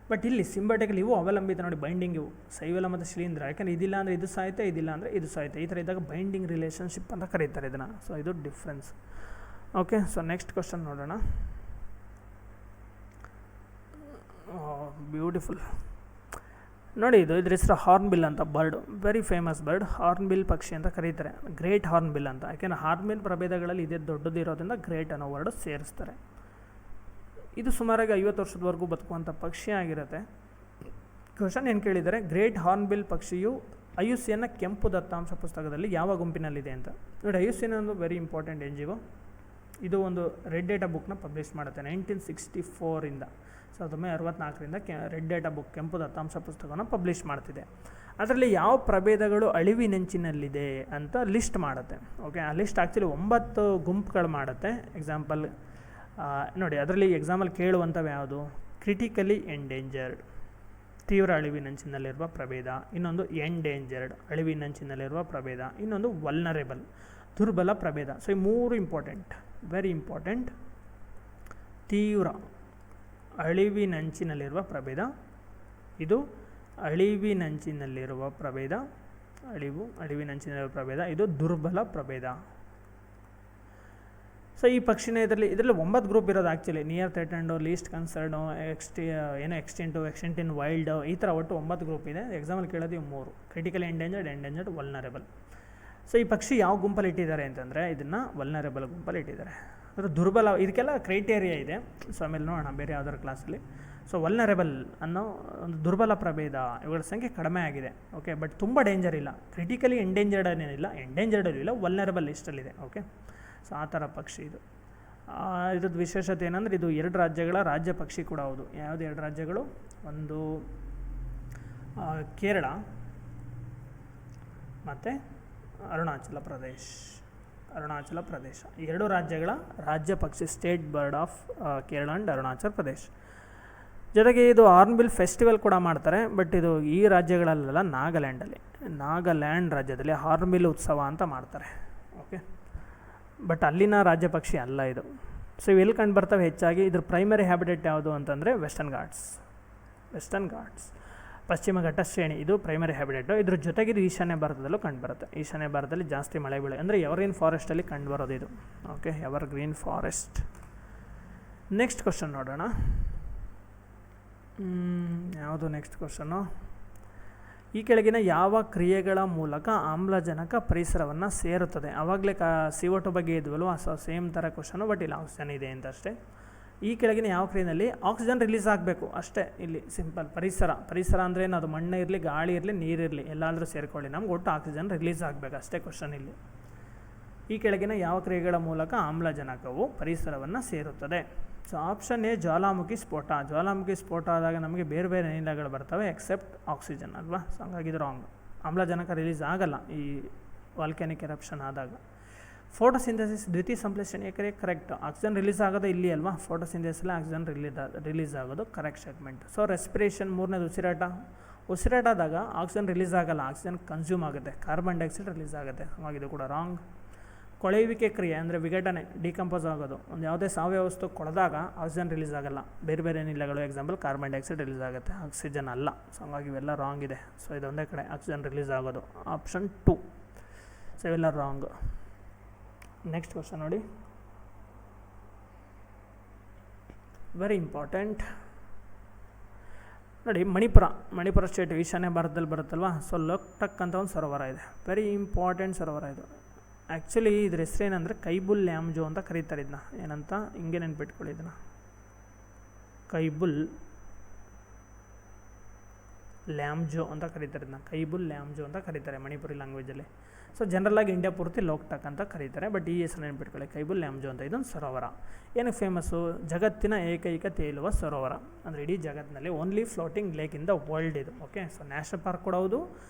ಬಟ್ ಇಲ್ಲಿ ಸಿಂಬಯೋಟಿಕಲ್ಲಿ ಇವು ಅವಲಂಬಿತ. ನೋಡಿ, ಬೈಂಡಿಂಗ್ ಇವು ಶೈವಲ ಮತ್ತು ಶಿಲೀಂಧ್ರ. ಯಾಕಂದರೆ ಇದಿಲ್ಲ ಅಂದರೆ ಇದು ಸಾಯುತ್ತೆ, ಇದಿಲ್ಲ ಅಂದರೆ ಇದು ಸಾಯುತ್ತೆ. ಈ ಥರ ಇದ್ದಾಗ ಬೈಂಡಿಂಗ್ ರಿಲೇಷನ್ಶಿಪ್ ಅಂತ ಕರೀತಾರೆ ಇದನ್ನು. ಸೊ ಇದು difference. Okay, so next question ನೋಡೋಣ. ಬ್ಯೂಟಿಫುಲ್. ನೋಡಿ, ಇದ್ರ ಹೆಸರು ಹಾರ್ನ್ಬಿಲ್ ಅಂತ bird. Very famous bird. Hornbill ಪಕ್ಷಿ ಅಂತ ಕರೀತಾರೆ, ಗ್ರೇಟ್ ಹಾರ್ನ್ಬಿಲ್ ಅಂತ. ಯಾಕೆಂದರೆ ಹಾರ್ನ್ಬಿಲ್ ಪ್ರಭೇದಗಳಲ್ಲಿ ಇದೇ ದೊಡ್ಡದಿರೋದ್ರಿಂದ ಗ್ರೇಟ್ ಅನ್ನೋ ವರ್ಡ್ ಸೇರಿಸ್ತಾರೆ. ಇದು ಸುಮಾರಾಗಿ 50 ವರ್ಷದವರೆಗೂ ಬದುಕುವಂಥ ಪಕ್ಷಿ ಆಗಿರುತ್ತೆ. ಕ್ವಶನ್ ಏನು ಕೇಳಿದರೆ, ಗ್ರೇಟ್ ಹಾರ್ನ್ಬಿಲ್ ಪಕ್ಷಿಯು IUCN ಕೆಂಪು ದತ್ತಾಂಶ ಪುಸ್ತಕದಲ್ಲಿ ಯಾವ ಗುಂಪಿನಲ್ಲಿದೆ ಅಂತ. ನೋಡಿ, IUCN ಒಂದು ವೆರಿ ಇಂಪಾರ್ಟೆಂಟ್ NGO. ಇದು ಒಂದು ರೆಡ್ ಡೇಟಾ ಬುಕ್ನ ಪಬ್ಲಿಷ್ ಮಾಡುತ್ತೆ 1964 1964 ರೆಡ್ ಡೇಟಾ ಬುಕ್, ಕೆಂಪು ದತ್ತಾಂಶ ಪುಸ್ತಕವನ್ನು ಪಬ್ಲಿಷ್ ಮಾಡ್ತಿದೆ. ಅದರಲ್ಲಿ ಯಾವ ಪ್ರಭೇದಗಳು ಅಳಿವಿನಂಚಿನಲ್ಲಿದೆ ಅಂತ ಲಿಸ್ಟ್ ಮಾಡುತ್ತೆ. ಓಕೆ, ಆ ಲಿಸ್ಟ್ ಆ್ಯಕ್ಚುಲಿ 9 ಗುಂಪುಗಳು ಮಾಡುತ್ತೆ. ಎಕ್ಸಾಂಪಲ್ ನೋಡಿ, ಅದರಲ್ಲಿ ಎಕ್ಸಾಂಪಲ್ ಕೇಳುವಂಥವು ಯಾವುದು? ಕ್ರಿಟಿಕಲಿ ಎಂಡೇಂಜರ್ಡ್, ತೀವ್ರ ಅಳಿವಿನಂಚಿನಲ್ಲಿರುವ ಪ್ರಭೇದ. ಇನ್ನೊಂದು ಎಂಡೇಂಜರ್ಡ್, ಅಳಿವಿನಂಚಿನಲ್ಲಿರುವ ಪ್ರಭೇದ. ಇನ್ನೊಂದು ವಲ್ನರೇಬಲ್, ದುರ್ಬಲ ಪ್ರಭೇದ. ಸೊ ಈ 3 ಇಂಪಾರ್ಟೆಂಟ್, ವೆರಿ ಇಂಪಾರ್ಟೆಂಟ್. ತೀವ್ರ ಅಳಿವಿನಂಚಿನಲ್ಲಿರುವ ಪ್ರಭೇದ, ಇದು ಅಳಿವಿನಂಚಿನಲ್ಲಿರುವ ಪ್ರಭೇದ, ಅಳಿವಿನಂಚಿನಲ್ಲಿರುವ ಪ್ರಭೇದ, ಇದು ದುರ್ಬಲ ಪ್ರಭೇದ. ಸೊ ಈ ಪಕ್ಷಿನ ಇದರಲ್ಲಿ 9 ಗ್ರೂಪ್ ಇರೋದು actually. Near threatened, least concern, extinct in wild, ಈ ಥರ ಒಟ್ಟು 9 ಗ್ರೂಪ್ ಇದೆ. ಎಕ್ಸಾಂಪಲ್ ಕೇಳೋದು ಇವು 3: ಕ್ರಿಟಿಕಲಿ ಎಂಡೇಂಜರ್ಡ್, ವಲ್ನರೇಬಲ್. ಸೊ ಈ ಪಕ್ಷಿ ಯಾವ ಗುಂಪಲ್ಲಿ ಇಟ್ಟಿದ್ದಾರೆ ಅಂತಂದರೆ ಇದನ್ನು ವಲ್ನರೇಬಲ್ ಗುಂಪಲ್ಲಿ ಇಟ್ಟಿದ್ದಾರೆ. ಅಂದರೆ ದುರ್ಬಲ, ಇದಕ್ಕೆಲ್ಲ ಕ್ರೈಟೇರಿಯಾ ಇದೆ. ಸೊ ಆಮೇಲೆ ನೋಡೋಣ ಬೇರೆ ಯಾವ್ದಾದ್ರು ಕ್ಲಾಸಲ್ಲಿ. ಸೊ ವಲ್ನರೇಬಲ್ ಅನ್ನೋ ಒಂದು ದುರ್ಬಲ ಪ್ರಭೇದ, ಇವುಗಳ ಸಂಖ್ಯೆ ಕಡಿಮೆ ಆಗಿದೆ. ಓಕೆ, ಬಟ್ ತುಂಬ ಡೇಂಜರ್ ಇಲ್ಲ. ಕ್ರಿಟಿಕಲಿ ಎಂಡೇಂಜರ್ಡ್ ಏನಿಲ್ಲ, ಎಂಡೇಂಜರ್ಡಲ್ಲೂ ಇಲ್ಲ, ವಲ್ನರೇಬಲ್ ಲಿಸ್ಟಲ್ಲಿದೆ. ಓಕೆ, ಸೊ ಆ ಥರ ಪಕ್ಷಿ ಇದು. ಇದ್ರದ್ದು ವಿಶೇಷತೆ ಏನಂದರೆ ಇದು 2 ರಾಜ್ಯಗಳ ರಾಜ್ಯ ಪಕ್ಷಿ ಕೂಡ ಹೌದು. ಯಾವುದು 2 ರಾಜ್ಯಗಳು? ಒಂದು ಕೇರಳ ಮತ್ತು ಅರುಣಾಚಲ ಪ್ರದೇಶ್. 2 ರಾಜ್ಯಗಳ ರಾಜ್ಯ ಪಕ್ಷಿ, state board of Kerala and Arunachal Pradesh. ಜೊತೆಗೆ ಇದು ಹಾರ್ನ್ಬಿಲ್ ಫೆಸ್ಟಿವಲ್ ಕೂಡ ಮಾಡ್ತಾರೆ. ಬಟ್ ಇದು ಈ ರಾಜ್ಯಗಳಲ್ಲ, ನಾಗಾಲ್ಯಾಂಡ್ ರಾಜ್ಯದಲ್ಲಿ ಹಾರ್ನ್ಬಿಲ್ ಉತ್ಸವ ಅಂತ ಮಾಡ್ತಾರೆ. ಓಕೆ, ಬಟ್ ಅಲ್ಲಿನ ರಾಜ್ಯ ಪಕ್ಷಿ ಅಲ್ಲ ಇದು. ಸೊ ಇವೆಲ್ಲಿ ಕಂಡು ಬರ್ತವೆ ಹೆಚ್ಚಾಗಿ? ಇದ್ರ ಪ್ರೈಮರಿ ಹ್ಯಾಬಿಟೇಟ್ ಯಾವುದು ಅಂತಂದರೆ ವೆಸ್ಟರ್ನ್ ಘಾಟ್ಸ್. ಪಶ್ಚಿಮ ಘಟ್ಟ ಶ್ರೇಣಿ ಇದು ಪ್ರೈಮರಿ ಹ್ಯಾಬಿಟೇಟು. ಇದ್ರ ಜೊತೆಗೆ ಇದು ಈಶಾನ್ಯ ಭಾರತದಲ್ಲೂ ಕಂಡುಬರುತ್ತೆ. ಈಶಾನ್ಯ ಭಾರತದಲ್ಲಿ ಜಾಸ್ತಿ ಮಳೆ ಬೆಳೆ ಅಂದರೆ ಎವರ್ಗ್ರೀನ್ ಫಾರೆಸ್ಟಲ್ಲಿ ಕಂಡುಬರೋದು ಇದು. Okay, evergreen forest. Next question ನೋಡೋಣ. ಯಾವುದು ನೆಕ್ಸ್ಟ್ ಕ್ವಶನ್ನು? ಈ ಕೆಳಗಿನ ಯಾವ ಕ್ರಿಯೆಗಳ ಮೂಲಕ ಆಮ್ಲಜನಕ ಪರಿಸರವನ್ನು ಸೇರುತ್ತದೆ? ಆವಾಗಲೇ CO2 ಬಗ್ಗೆ ಇದ್ವಲ್ವ, ಸೊ ಸೇಮ್ ಥರ ಕ್ವಶನು, ಬಟ್ ಇಲ್ಲಿ ಆಕ್ಸಿಜನ್ ಇದೆ ಅಂತ ಅಷ್ಟೇ. ಈ ಕೆಳಗಿನ ಯಾವ ಕ್ರಿಯೆಯಲ್ಲಿ ಆಕ್ಸಿಜನ್ ರಿಲೀಸ್ ಆಗಬೇಕು ಅಷ್ಟೇ. ಇಲ್ಲಿ ಸಿಂಪಲ್. ಪರಿಸರ ಅಂದರೆ ಏನು? ಅದು ಮಣ್ಣು ಇರಲಿ, ಗಾಳಿ ಇರಲಿ, ನೀರಿರಲಿ, ಎಲ್ಲಾದರೂ ಸೇರಿಕೊಳ್ಳಿ, ನಮ್ಗೆ ಒಟ್ಟು ಆಕ್ಸಿಜನ್ ರಿಲೀಸ್ ಆಗಬೇಕು ಅಷ್ಟೇ ಕ್ವಶನ್ ಇಲ್ಲಿ. ಈ ಕೆಳಗಿನ ಯಾವ ಕ್ರಿಯೆಗಳ ಮೂಲಕ ಆಮ್ಲಜನಕವು ಪರಿಸರವನ್ನು ಸೇರುತ್ತದೆ? ಸೊ ಆಪ್ಷನ್ ಎ ಜ್ವಾಲಾಮುಖಿ ಸ್ಫೋಟ. ಜ್ವಾಲಾಮುಖಿ ಸ್ಫೋಟ ಆದಾಗ ನಮಗೆ ಬೇರೆ ಬೇರೆ ಅನಿಲಗಳು ಬರ್ತವೆ ಎಕ್ಸೆಪ್ಟ್ ಆಕ್ಸಿಜನ್ ಅಲ್ವಾ. ಸೊ ಹಂಗಾಗಿ ಇದು ರಾಂಗ್. ಆಮ್ಲಜನಕ ರಿಲೀಸ್ ಆಗಲ್ಲ ಈ ವಾಲ್ಕ್ಯಾನಿಕ್ ಎರಪ್ಷನ್ ಆದಾಗ. ಫೋಟೋಸಿಂಥಸಿಸ್ ದ್ವಿತೀಯ ಸಂಶ್ಲೇಷಣೆ ಕರೆಕ್ಟ್. ಆಕ್ಸಿಜನ್ ರಿಲೀಸ್ ಆಗೋದು ಇಲ್ಲಿ ಅಲ್ವಾ, ಫೋಟೋಸಿಂಥಸಿಸಲ್ಲಿ ಆಕ್ಸಿಜನ್ ರಿಲೀಸ್ ಆಗೋದು ಕರೆಕ್ಟ್ ಸ್ಟೇಟ್ಮೆಂಟ್. ಸೊ ರೆಸ್ಪಿರೇಷನ್, ಮೂರನೇದು ಉಸಿರಾಟ ಆದಾಗ ಆಕ್ಸಿಜನ್ ರಿಲೀಸ್ ಆಗಲ್ಲ, ಆಕ್ಸಿಜನ್ ಕನ್ಸ್ಯೂಮ್ ಆಗುತ್ತೆ, ಕಾರ್ಬನ್ ಡೈಆಕ್ಸೈಡ್ ರಿಲೀಸ್ ಆಗುತ್ತೆ, ಹಾಗಿದು ಕೂಡ ರಾಂಗ್. ಕೊಳೆಯುವಿಕೆ ಕ್ರಿಯೆ ಅಂದರೆ ವಿಘಟನೆ, ಡಿಕಂಪೋಸ್ ಆಗೋದು. ಒಂದು ಯಾವುದೇ ಸಾವಯವ ವಸ್ತು ಕೊಳೆದಾಗ ಆಕ್ಸಿಜನ್ ರಿಲೀಸ್ ಆಗಲ್ಲ, ಬೇರೆ ಬೇರೆ ಅನಿಲಗಳು, ಎಕ್ಸಾಂಪಲ್ ಕಾರ್ಬನ್ ಡೈಆಕ್ಸೈಡ್ ರಿಲೀಸ್ ಆಗುತ್ತೆ, ಆಕ್ಸಿಜನ್ ಅಲ್ಲ. ಸೊ ಹಂಗಾಗಿ ಇವೆಲ್ಲ ರಾಂಗ್ ಇದೆ. ಸೊ ಇದೊಂದೇ ಕಡೆ ಆಕ್ಸಿಜನ್ ರಿಲೀಸ್ ಆಗೋದು, ಆಪ್ಷನ್ 2. ಸೊ ಇವೆಲ್ಲ ರಾಂಗ್. ನೆಕ್ಸ್ಟ್ ಕ್ವಶನ್ ನೋಡಿ, ವೆರಿ ಇಂಪಾರ್ಟೆಂಟ್ ನೋಡಿ. ಮಣಿಪುರ ಸ್ಟೇಟ್ ಈಶಾನ್ಯ ಭಾರತದಲ್ಲಿ ಬರುತ್ತಲ್ವ. ಸೊ ಲೋಕ್ಟಕ್ ಅಂತ ಒಂದು ಸರೋವರ ಇದೆ, ವೆರಿ ಇಂಪಾರ್ಟೆಂಟ್ ಸರೋವರ ಇದು. ಆ್ಯಕ್ಚುಲಿ ಇದ್ರ ಹೆಸರೇನಂದರೆ ಕೈಬುಲ್ ಲ್ಯಾಮ್ಜೋ ಅಂತ ಕರೀತಾರೆ ಇದನ್ನ. ಏನಂತ ಹಿಂಗೆ ನೆನ್ಪಿಟ್ಕೊಳ್ಳಿ ಇದನ್ನು, ಕೈಬುಲ್ ಲ್ಯಾಮ್ಜೋ ಅಂತ ಕರೀತಾರೆ ಇದನ್ನ. ಕೈಬುಲ್ ಲ್ಯಾಮ್ಜೋ ಅಂತ ಕರೀತಾರೆ ಮಣಿಪುರಿ ಲ್ಯಾಂಗ್ವೇಜಲ್ಲಿ. ಸೊ ಜನರಲಾಗಿ ಇಂಡಿಯಾ ಪೂರ್ತಿ ಲೋಕ್ಟಕ್ ಅಂತ ಕರೀತಾರೆ, ಬಟ್ ಈ ಹೆಸರು ನೆನ್ಪಿಟ್ಕೊಳ್ಳಿ, ಕೈಬುಲ್ ಲ್ಯಾಮ್ಜೋ ಅಂತ. ಇದೊಂದು ಸರೋವರ. ಏನಕ್ಕೆ ಫೇಮಸ್ಸು? ಜಗತ್ತಿನ ಏಕೈಕ ತೇಲುವ ಸರೋವರ, ಅಂದರೆ ಇಡೀ ಜಗತ್ತಿನಲ್ಲಿ only floating lake in the world ಇದು. ಓಕೆ, ಸೊ ನ್ಯಾಷನಲ್ ಪಾರ್ಕ್ ಕೂಡ ಹೌದು,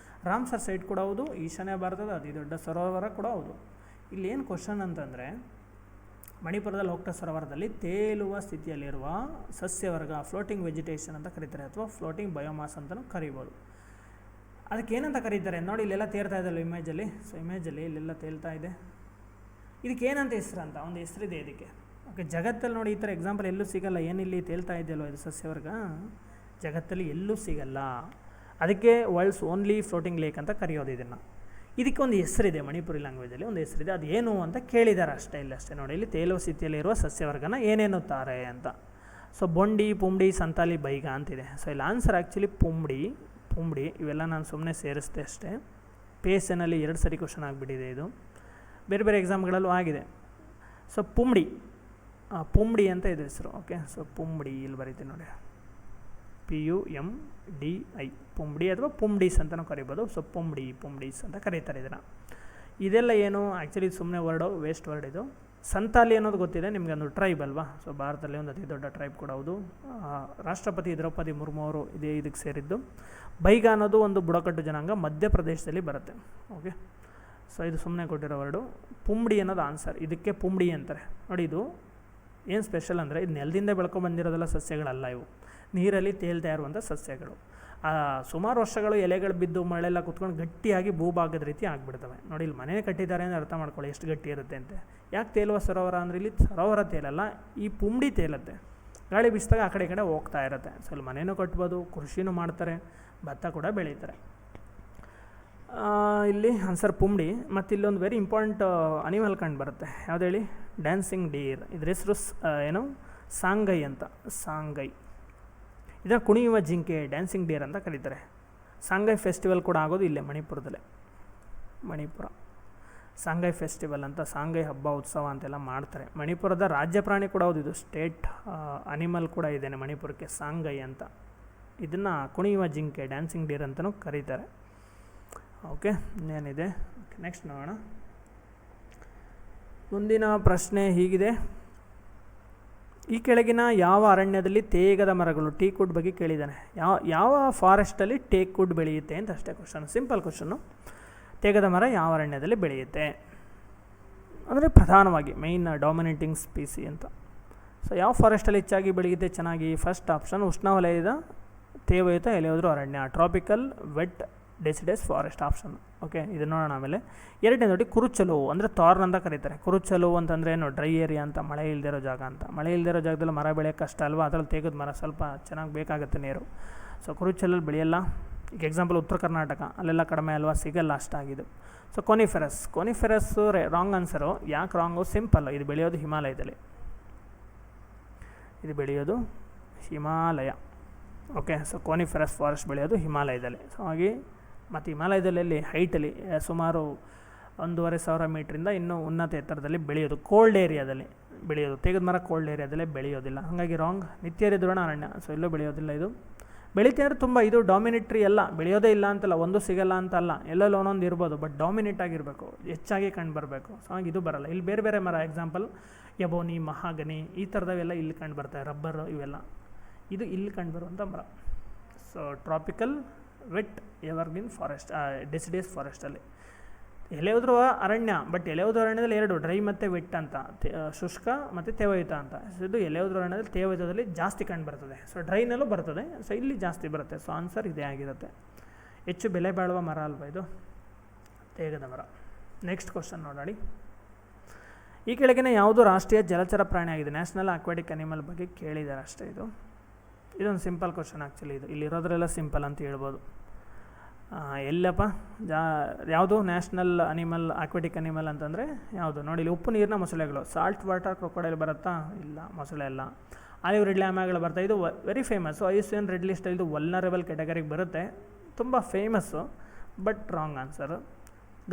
ರಾಮ್ಸರ್ ಸೈಟ್ ಕೂಡ ಹೌದು, ಈಶಾನ್ಯ ಭಾರತದ ಅತಿ ದೊಡ್ಡ ಸರೋವರ ಕೂಡ ಹೌದು. ಇಲ್ಲಿ ಏನು ಕ್ವಶನ್ ಅಂತಂದರೆ, ಮಣಿಪುರದ ಲೋಕ್ಟಕ್ ಸರೋವರದಲ್ಲಿ ತೇಲುವ ಸ್ಥಿತಿಯಲ್ಲಿರುವ ಸಸ್ಯವರ್ಗ, ಫ್ಲೋಟಿಂಗ್ ವೆಜಿಟೇಷನ್ ಅಂತ ಕರೀತಾರೆ, ಅಥವಾ ಫ್ಲೋಟಿಂಗ್ ಬಯೋಮಾಸ್ ಅಂತಲೂ ಕರಿಬೋದು. ಅದಕ್ಕೆ ಏನಂತ ಕರೀತಾರೆ ನೋಡಿ, ಇಲ್ಲೆಲ್ಲ ತೇಲ್ತಾ ಇದೆಯಲ್ಲ ಇಮೇಜಲ್ಲಿ. ಸೊ ಇಮೇಜಲ್ಲಿ ಇಲ್ಲೆಲ್ಲ ತೇಲ್ತಾ ಇದೆ, ಇದಕ್ಕೆ ಏನಂತ ಹೆಸರು ಅಂತ ಒಂದು ಹೆಸರಿದೆ ಇದಕ್ಕೆ. ಓಕೆ, ಜಗತ್ತಲ್ಲಿ ನೋಡಿ ಈ ಥರ ಎಕ್ಸಾಂಪಲ್ ಎಲ್ಲೂ ಸಿಗಲ್ಲ. ಏನಿಲ್ಲಿ ತೇಲ್ತಾ ಇದೆಯಲ್ಲೋ ಇದು ಸಸ್ಯವರ್ಗ, ಜಗತ್ತಲ್ಲಿ ಎಲ್ಲೂ ಸಿಗಲ್ಲ. ಅದಕ್ಕೆ ವರ್ಲ್ಡ್ಸ್ ಓನ್ಲಿ ಫ್ಲೋಟಿಂಗ್ ಲೇಕ್ ಅಂತ ಕರೆಯೋದು ಇದನ್ನು. ಇದಕ್ಕೆ ಒಂದು ಹೆಸರಿದೆ ಮಣಿಪುರಿ ಲ್ಯಾಂಗ್ವೇಜಲ್ಲಿ, ಒಂದು ಹೆಸರಿದೆ. ಅದು ಏನು ಅಂತ ಕೇಳಿದ್ದಾರೆ ಅಷ್ಟೇ. ಇಲ್ಲಿ ಅಷ್ಟೇ ನೋಡಿ, ಇಲ್ಲಿ ತೇಲುವ ಸ್ಥಿತಿಯಲ್ಲಿರುವ ಸಸ್ಯವರ್ಗನ ಏನೇನುತ್ತಾರೆ ಅಂತ. ಸೊ ಬೊಂಡಿ, ಪುಂಬಡಿ, ಸಂತಾಲಿ, ಬೈಗ ಅಂತಿದೆ. ಸೊ ಇಲ್ಲಿ ಆನ್ಸರ್ ಆ್ಯಕ್ಚುಲಿ ಪುಂಬಡಿ. ಇವೆಲ್ಲ ನಾನು ಸುಮ್ಮನೆ ಸೇರಿಸ್ದೆ ಅಷ್ಟೇ. PSನಲ್ಲಿ 2 ಸರಿ ಕ್ವಶನ್ ಆಗಿಬಿಟ್ಟಿದೆ ಇದು, ಬೇರೆ ಬೇರೆ ಎಕ್ಸಾಮ್ಗಳಲ್ಲೂ ಆಗಿದೆ. ಸೊ ಪುಂಬಡಿ ಅಂತ ಇದೆ ಹೆಸರು. ಓಕೆ, ಸೊ ಪುಂಬಡಿ ಇಲ್ಲಿ ಬರೀತೀನಿ ನೋಡಿ, PUMDI, ಪುಂಬಡಿ ಅಥವಾ ಪುಂಬಡೀಸ್ ಅಂತಲೂ ಕರಿಬೋದು. ಸೊ ಪುಂಬಡೀಸ್ ಅಂತ ಕರೀತಾರೆ ಇದನ್ನು. ಇದೆಲ್ಲ ಏನು ಆ್ಯಕ್ಚುಲಿ ಸುಮ್ಮನೆ ವೇಸ್ಟ್ ವರ್ಡ್ ಇದು. ಸಂತಾಲಿ ಅನ್ನೋದು ಗೊತ್ತಿದೆ ನಿಮಗೆ, ಒಂದು ಟ್ರೈಬ್ ಅಲ್ವಾ. ಸೊ ಭಾರತದಲ್ಲಿ ಒಂದು ಅತಿ ದೊಡ್ಡ ಟ್ರೈಬ್ ಕೂಡ ಹೌದು. ರಾಷ್ಟ್ರಪತಿ ದ್ರೌಪದಿ ಮುರ್ಮು ಅವರು ಇದಕ್ಕೆ ಸೇರಿದ್ದು. ಬೈಗ ಅನ್ನೋದು ಒಂದು ಬುಡಕಟ್ಟು ಜನಾಂಗ, ಮಧ್ಯಪ್ರದೇಶದಲ್ಲಿ ಬರುತ್ತೆ. ಓಕೆ, ಸೊ ಇದು ಸುಮ್ಮನೆ ಕೊಟ್ಟಿರೋ ವರ್ಡು. ಪುಂಬಡಿ ಅನ್ನೋದು ಆನ್ಸರ್, ಇದಕ್ಕೆ ಪುಂಬಡಿ ಅಂತಾರೆ ನೋಡಿ. ಇದು ಏನು ಸ್ಪೆಷಲ್ ಅಂದರೆ, ಇದು ನೆಲದಿಂದ ಬೆಳ್ಕೊಂಡ್ಬಂದಿರೋದೆಲ್ಲ ಸಸ್ಯಗಳಲ್ಲ, ಇವು ನೀರಲ್ಲಿ ತೇಲ್ತಾ ಇರುವಂಥ ಸಸ್ಯಗಳು. ಸುಮಾರು ವರ್ಷಗಳು ಎಲೆಗಳು ಬಿದ್ದು ಮಳೆಲ್ಲ ಕುತ್ಕೊಂಡು ಗಟ್ಟಿಯಾಗಿ ಭೂಭಾಗದ ರೀತಿ ಆಗಿಬಿಡ್ತವೆ ನೋಡಿ. ಇಲ್ಲಿ ಮನೆ ಕಟ್ಟಿದ್ದಾರೆ ಅಂದರೆ ಅರ್ಥ ಮಾಡ್ಕೊಳ್ಳಿ ಎಷ್ಟು ಗಟ್ಟಿ ಇರುತ್ತೆ ಅಂತ. ಯಾಕೆ ತೇಲುವ ಸರೋವರ ಅಂದರೆ, ಇಲ್ಲಿ ಸರೋವರ ತೇಲಲ್ಲ, ಈ ಪುಂಬಡಿ ತೇಲುತ್ತೆ. ಗಾಳಿ ಬೀಸಿದಾಗ ಆ ಕಡೆ ಈ ಕಡೆ ಹೋಗ್ತಾ ಇರುತ್ತೆ. ಸೊ ಇಲ್ಲಿ ಮನೇನೂ ಕಟ್ಬೋದು, ಕೃಷಿನೂ ಮಾಡ್ತಾರೆ, ಭತ್ತ ಕೂಡ ಬೆಳೀತಾರೆ. ಇಲ್ಲಿ ಆನ್ಸರ್ ಪುಂಬಡಿ. ಮತ್ತು ಇಲ್ಲೊಂದು ವೆರಿ ಇಂಪಾರ್ಟೆಂಟ್ ಅನಿಮಲ್ ಕಂಡು ಬರುತ್ತೆ, ಯಾವ್ದು ಹೇಳಿ? Dancing Deere. ಇದ್ರ ಹೆಸರು ಏನು? ಸಾಂಗೈ ಅಂತ. ಸಾಂಗೈ ಇದನ್ನು ಕುಣಿಯುವ ಜಿಂಕೆ, ಡ್ಯಾನ್ಸಿಂಗ್ ಡೀರ್ ಅಂತ ಕರೀತಾರೆ. ಸಾಂಗೈ ಫೆಸ್ಟಿವಲ್ ಕೂಡ ಆಗೋದು ಇಲ್ಲೇ ಮಣಿಪುರದಲ್ಲೇ. ಮಣಿಪುರ ಸಾಂಗೈ ಫೆಸ್ಟಿವಲ್ ಅಂತ, ಸಾಂಗೈ ಹಬ್ಬ ಉತ್ಸವ ಅಂತೆಲ್ಲ ಮಾಡ್ತಾರೆ. ಮಣಿಪುರದ ರಾಜ್ಯ ಪ್ರಾಣಿ ಕೂಡ ಹೌದು ಇದು, ಸ್ಟೇಟ್ ಅನಿಮಲ್ ಕೂಡ ಇದೇನೆ ಮಣಿಪುರಕ್ಕೆ, ಸಾಂಗೈ ಅಂತ. ಇದನ್ನು ಕುಣಿಯುವ ಜಿಂಕೆ, ಡ್ಯಾನ್ಸಿಂಗ್ ಡೀರ್ ಅಂತಲೂ ಕರೀತಾರೆ. ಓಕೆ, ಇನ್ನೇನಿದೆ? ಓಕೆ, ನೆಕ್ಸ್ಟ್ ನೋಡೋಣ. ಮುಂದಿನ ಪ್ರಶ್ನೆ ಹೀಗಿದೆ, ಈ ಕೆಳಗಿನ ಯಾವ ಅರಣ್ಯದಲ್ಲಿ ತೇಗದ ಮರಗಳು, ಟೀಕ್ ವುಡ್ ಬಗ್ಗೆ ಕೇಳಿದ್ದಾನೆ. ಯಾವ ಫಾರೆಸ್ಟಲ್ಲಿ ಟೇಕ್ ವುಡ್ ಬೆಳೆಯುತ್ತೆ ಅಂತ ಅಷ್ಟೇ ಕ್ವಶನ್, ಸಿಂಪಲ್ ಕ್ವಶನ್ನು. ತೇಗದ ಮರ ಯಾವ ಅರಣ್ಯದಲ್ಲಿ ಬೆಳೆಯುತ್ತೆ ಅಂದರೆ ಪ್ರಧಾನವಾಗಿ ಮೈನ್ ಡಾಮಿನೇಟಿಂಗ್ ಸ್ಪೀಸಿ ಅಂತ. ಸೊ ಯಾವ ಫಾರೆಸ್ಟಲ್ಲಿ ಹೆಚ್ಚಾಗಿ ಬೆಳೆಯುತ್ತೆ ಚೆನ್ನಾಗಿ? ಫಸ್ಟ್ ಆಪ್ಷನ್ ಉಷ್ಣವಲಯದ ತೇವಯುತ ಎಲೆಯುದ್ರ ಅರಣ್ಯ, tropical wet deciduous forest option. Okay, ಇದನ್ನು ನೋಡೋಣ ಆಮೇಲೆ. ಎರಡನೇ ನೋಡಿ ಕುರುಚಲು ಅಂದರೆ ಥಾರ್ನ್ ಅಂತ ಕರೀತಾರೆ. ಕುರುಚಲು ಅಂತಂದರೆ ಏನು? ಡ್ರೈ ಏರಿಯಾ ಅಂತ, ಮಳೆ ಇಲ್ಲದಿರೋ ಜಾಗ ಅಂತ. ಮಳೆ ಇಲ್ಲದಿರೋ ಜಾಗದಲ್ಲಿ ಮರ ಬೆಳೆಯೋಕ್ಕೆ ಕಷ್ಟ ಅಲ್ವಾ, ಅದರಲ್ಲಿ ತೇಗದ ಮರ ಸ್ವಲ್ಪ ಚೆನ್ನಾಗಿ ಬೇಕಾಗುತ್ತೆ ನೀರು. ಸೊ ಕುರುಚಲಲ್ಲಿ ಬೆಳೆಯಲ್ಲ. ಈಗ ಎಕ್ಸಾಂಪಲ್ ಉತ್ತರ ಕರ್ನಾಟಕ ಅಲ್ಲೆಲ್ಲ ಕಡಿಮೆ ಅಲ್ವಾ, ಸಿಗಲ್ಲ ಅಷ್ಟಾಗಿದ್ದು. So coniferous wrong answer. ಯಾಕೆ ರಾಂಗು? ಸಿಂಪಲ್ಲು, ಇದು ಬೆಳೆಯೋದು ಹಿಮಾಲಯದಲ್ಲಿ, ಇದು ಬೆಳೆಯೋದು ಹಿಮಾಲಯ. ಓಕೆ, ಸೊ ಕೋನಿಫೆರಸ್ ಫಾರೆಸ್ಟ್ ಬೆಳೆಯೋದು ಹಿಮಾಲಯದಲ್ಲಿ. ಸೊ ಹಾಗೆ ಮತ್ತು ಹಿಮಾಲಯದಲ್ಲಿ ಹೈಟಲ್ಲಿ ಸುಮಾರು 1,500 ಮೀಟ್ರಿಂದ ಇನ್ನೂ ಉನ್ನತ ಎತ್ತರದಲ್ಲಿ ಬೆಳೆಯೋದು, ಕೋಲ್ಡ್ ಏರಿಯಾದಲ್ಲಿ ಬೆಳೆಯೋದು. ತೆಗೆದ ಮರ ಕೋಲ್ಡ್ ಏರಿಯಾದಲ್ಲೇ ಬೆಳೆಯೋದಿಲ್ಲ, ಹಾಗಾಗಿ ರಾಂಗ್. ನಿತ್ಯ ಋತುವಿನ ಅರಣ್ಯ, ಸೊ ಎಲ್ಲೂ ಬೆಳೆಯೋದಿಲ್ಲ ಇದು. ಬೆಳಿತೀವಿ ಅಂದರೆ ತುಂಬ ಇದು ಡಾಮಿನೇಟ್ರಿ ಅಲ್ಲ, ಬೆಳೆಯೋದೇ ಇಲ್ಲ ಅಂತಲ್ಲ, ಒಂದು ಸಿಗಲ್ಲ ಅಂತಲ್ಲ, ಎಲ್ಲೆಲ್ಲ ಒಂದೊಂದು ಇರ್ಬೋದು, ಬಟ್ ಡಾಮಿನೇಟ್ ಆಗಿರಬೇಕು, ಹೆಚ್ಚಾಗಿ ಕಂಡು ಬರಬೇಕು. ಸೊ ಹಾಗೆ ಇದು ಬರಲ್ಲ. ಇಲ್ಲಿ ಬೇರೆ ಬೇರೆ ಮರ, ಎಕ್ಸಾಂಪಲ್ ಯಬೋನಿ, ಮಹಾಗನಿ, ಈ ಥರದವೆಲ್ಲ ಇಲ್ಲಿ ಕಂಡು ಬರ್ತವೆ, ರಬ್ಬರು ಇವೆಲ್ಲ, ಇದು ಇಲ್ಲಿ ಕಂಡು ಬರುವಂಥ ಮರ. So tropical wet evergreen forest, deciduous ಫಾರೆಸ್ಟಲ್ಲಿ ಎಲೆ ಉದುರುವ ಅರಣ್ಯ. ಬಟ್ ಎಲೆ ಉದುರುವ ಅರಣ್ಯದಲ್ಲಿ ಎರಡು, ಡ್ರೈ ಮತ್ತು ವೆಟ್ ಅಂತ, ಶುಷ್ಕ ಮತ್ತು ತೇವಯುತ ಅಂತ. ಸೊ ಇದು ಎಲೆ ಉದುರುವ ಅರಣ್ಯದಲ್ಲಿ ತೇವಯುತದಲ್ಲಿ ಜಾಸ್ತಿ ಕಂಡು ಬರ್ತದೆ, ಸೊ ಡ್ರೈನಲ್ಲೂ ಬರ್ತದೆ, ಸೊ ಇಲ್ಲಿ ಜಾಸ್ತಿ ಬರುತ್ತೆ. ಸೊ ಆನ್ಸರ್ ಇದೇ ಆಗಿರುತ್ತೆ. ಹೆಚ್ಚು ಬೆಲೆ ಬಾಳುವ ಮರ ಅಲ್ವಾ ಇದು, ತೇಗದ ಮರ. ನೆಕ್ಸ್ಟ್ ಕ್ವಶನ್ ನೋಡೋಣ. ಈ ಕೆಳಗಿನ ಯಾವುದು ರಾಷ್ಟ್ರೀಯ ಜಲಚರ ಪ್ರಾಣಿ ಆಗಿದೆ? ನ್ಯಾಷನಲ್ ಅಕ್ವಾಟಿಕ್ ಅನಿಮಲ್ ಬಗ್ಗೆ ಕೇಳಿದ್ದಾರೆ ಅಷ್ಟೇ. ಇದೊಂದು ಸಿಂಪಲ್ ಕ್ವಶನ್ ಆ್ಯಕ್ಚುಲಿ. ಇದು ಇಲ್ಲಿರೋದ್ರೆಲ್ಲ ಸಿಂಪಲ್ ಅಂತ ಹೇಳ್ಬೋದು. ಎಲ್ಲಪ್ಪ ಯಾವುದು ನ್ಯಾಷನಲ್ ಅನಿಮಲ್, ಅಕ್ವಾಟಿಕ್ ಅನಿಮಲ್ ಅಂತಂದರೆ ಯಾವುದು ನೋಡಿ, ಇಲ್ಲಿ ಉಪ್ಪು ನೀರಿನ ಮೊಸಳೆಗಳು, ಸಾಲ್ಟ್ ವಾಟರ್ ಕ್ರೊಕೊಡೈಲ್ ಬರುತ್ತಾ? ಇಲ್ಲ, ಮೊಸಳೆ ಅಲ್ಲ. ಆಲಿವ್ ರಿಡ್ಲೆ ಆಮೆಗಳು ಬರ್ತಾ, ಇದು ವೆರಿ ಫೇಮಸ್ಸು, IUCN ರೆಡ್ ಲಿಸ್ಟಲ್ಲಿ ಇದು ವಲ್ನರಬಲ್ ಕ್ಯಾಟಗರಿಗೆ ಬರುತ್ತೆ, ತುಂಬ famous, but wrong answer.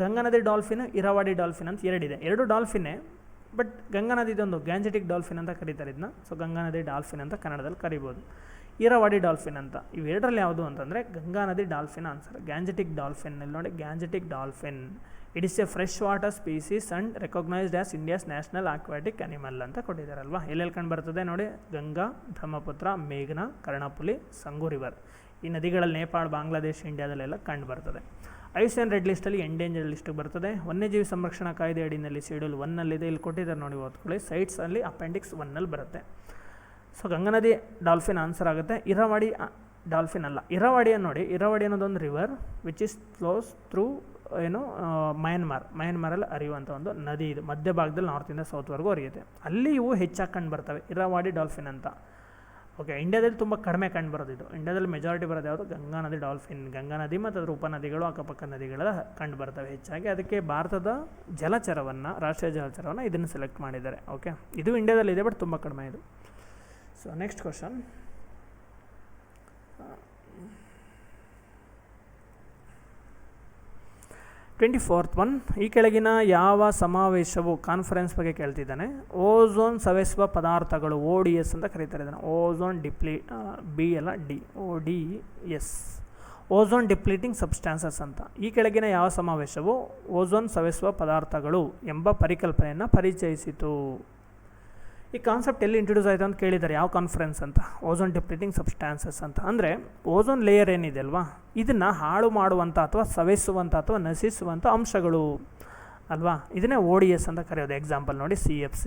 Ganga ನದಿ ಡಾಲ್ಫಿನ್, ಇರಾವಾಡಿ ಡಾಲ್ಫಿನ್ ಅಂತ ಎರಡಿದೆ, ಎರಡು ಡಾಲ್ಫಿನ್ನೇ, ಬಟ್ ಗಂಗಾ ನದಿದೊಂದು ಗ್ಯಾಂಜೆಟಿಕ್ ಡಾಲ್ಫಿನ್ ಅಂತ ಕರೀತಾರೆ ಇದನ್ನ. ಸೊ ಗಂಗಾ ನದಿ ಡಾಲ್ಫಿನ್ ಅಂತ ಕನ್ನಡದಲ್ಲಿ ಕರಿಬೋದು, ಇರಾವಾಡಿ ಡಾಲ್ಫಿನ್ ಅಂತ. ಇವೆರಡರಲ್ಲಿ ಯಾವುದು ಅಂತಂದರೆ ಗಂಗಾ ನದಿ ಡಾಲ್ಫಿನ್ ಆನ್ಸರ್. ಗ್ಯಾಂಜೆಟಿಕ್ ಡಾಲ್ಫಿನ್ ಇಲ್ಲಿ ನೋಡಿ, Gangetic dolphin, it is A fresh water species and recognised as India's national aquatic animal ಅಂತ ಕೊಟ್ಟಿದ್ದಾರಲ್ವಾ. ಎಲ್ಲೆಲ್ಲಿ ಕಂಡು ಬರ್ತದೆ ನೋಡಿ, ಗಂಗಾ, ಬ್ರಹ್ಮಪುತ್ರ, ಮೇಘನಾ, ಕರ್ಣಪುಲಿ, ಸಂಗು ರಿವರ್, ಈ ನದಿಗಳಲ್ಲಿ ನೇಪಾಳ, ಬಾಂಗ್ಲಾದೇಶ, ಇಂಡಿಯಾದಲ್ಲೆಲ್ಲ ಕಂಡು ಬರ್ತದೆ. IUCN ರೆಡ್ ಲಿಸ್ಟಲ್ಲಿ ಎಂಡೇಂಜರ್ಡ್ ಲಿಸ್ಟಿಗೆ ಬರ್ತದೆ. ವನ್ಯಜೀವಿ ಸಂರಕ್ಷಣಾ ಕಾಯ್ದೆ ಅಡಿನಲ್ಲಿ ಶೆಡ್ಯೂಲ್ 1ನಲ್ಲಿದೆ, ಇಲ್ಲಿ ಕೊಟ್ಟಿದ್ದಾರೆ ನೋಡಿ, ಓದ್ಕೊಳ್ಳಿ. ಸೈಟ್ಸಲ್ಲಿ ಅಪೆಂಡಿಕ್ಸ್ 1ನಲ್ಲಿ ಬರುತ್ತೆ. ಸೊ ಗಂಗಾ ನದಿ ಡಾಲ್ಫಿನ್ ಆನ್ಸರ್ ಆಗುತ್ತೆ. ಇರಾವಾಡಿ ಡಾಲ್ಫಿನ್ ಅಲ್ಲ, ಇರಾವಾಡಿಯನ್ನು ನೋಡಿ, ಇರಾವಾಡಿ ಅನ್ನೋದೊಂದು river which is flows through ಮಯನ್ಮಾರಲ್ಲಿ ಹರಿಯುವಂಥ ಒಂದು ನದಿ. ಇದು ಮಧ್ಯಭಾಗದಲ್ಲಿ ನಾರ್ತಿಂದ ಸೌತ್ವರೆಗೂ ಹರಿಯುತ್ತೆ, ಅಲ್ಲಿ ಇವು ಹೆಚ್ಚಾಗಿ ಕಂಡು ಬರ್ತವೆ, ಇರಾವಾಡಿ ಡಾಲ್ಫಿನ್ ಅಂತ. ಓಕೆ, ಇಂಡಿಯಾದಲ್ಲಿ ತುಂಬ ಕಡಿಮೆ ಕಂಡು ಬರೋದು ಇದು. ಇಂಡಿಯಾದಲ್ಲಿ ಮೆಜಾರಿಟಿ ಬರೋದು ಯಾವುದು? ಗಂಗಾ ನದಿ ಡಾಲ್ಫಿನ್. ಗಂಗಾ ನದಿ ಮತ್ತು ಅದರ ಉಪನದಿಗಳು, ಅಕ್ಕಪಕ್ಕ ನದಿಗಳೆಲ್ಲ ಕಂಡು ಬರ್ತವೆ ಹೆಚ್ಚಾಗಿ. ಅದಕ್ಕೆ ಭಾರತದ ಜಲಚರವನ್ನು, ರಾಷ್ಟ್ರೀಯ ಜಲಚರವನ್ನು ಇದನ್ನು ಸೆಲೆಕ್ಟ್ ಮಾಡಿದ್ದಾರೆ. ಓಕೆ, ಇದು ಇಂಡಿಯಾದಲ್ಲಿದೆ, ಬಟ್ ತುಂಬ ಕಡಿಮೆ ಇದು. So next question, 24th one. ಈ ಕೆಳಗಿನ ಯಾವ ಸಮಾವೇಶವು, ಕಾನ್ಫರೆನ್ಸ್ ಬಗ್ಗೆ ಕೇಳ್ತಿದ್ದಾನೆ, ಓಝೋನ್ ಸವೆಸುವ ಪದಾರ್ಥಗಳು, ODS ಅಂತ ಕರೀತಾರೆ ಇದನ್ನು. ಓಝೋನ್ ಬಿ ಅಲ್ಲ ಡಿ, ODS, ಓಝೋನ್ ಡಿಪ್ಲೀಟಿಂಗ್ ಸಬ್ಸ್ಟ್ಯಾನ್ಸಸ್ ಅಂತ. ಈ ಕೆಳಗಿನ ಯಾವ ಸಮಾವೇಶವು ಓಝೋನ್ ಸವೆಸುವ ಪದಾರ್ಥಗಳು ಎಂಬ ಪರಿಕಲ್ಪನೆಯನ್ನು ಪರಿಚಯಿಸಿತು? ಈ ಕಾನ್ಸೆಪ್ಟ್ ಎಲ್ಲಿ ಇಂಟ್ರೊಡ್ಯೂಸ್ ಆಯಿತು ಅಂತ ಕೇಳಿದ್ದಾರೆ, ಯಾವ ಕಾನ್ಫರೆನ್ಸ್ ಅಂತ. ಓಝೋನ್ ಡಿಪ್ಲೀಟಿಂಗ್ ಸಬ್ಸ್ಟ್ಯಾನ್ಸಸ್ ಅಂತ ಅಂದರೆ ಓಝೋನ್ ಲೇಯರ್ ಏನಿದೆ ಅಲ್ವಾ, ಇದನ್ನು ಹಾಳು ಮಾಡುವಂಥ ಅಥವಾ ಸವೆಸುವಂಥ ಅಥವಾ ನಶಿಸುವಂಥ ಅಂಶಗಳು ಅಲ್ವಾ, ಇದನ್ನೇ ODS ಅಂತ ಕರೆಯೋದು. ಎಕ್ಸಾಂಪಲ್ ನೋಡಿ, CFC,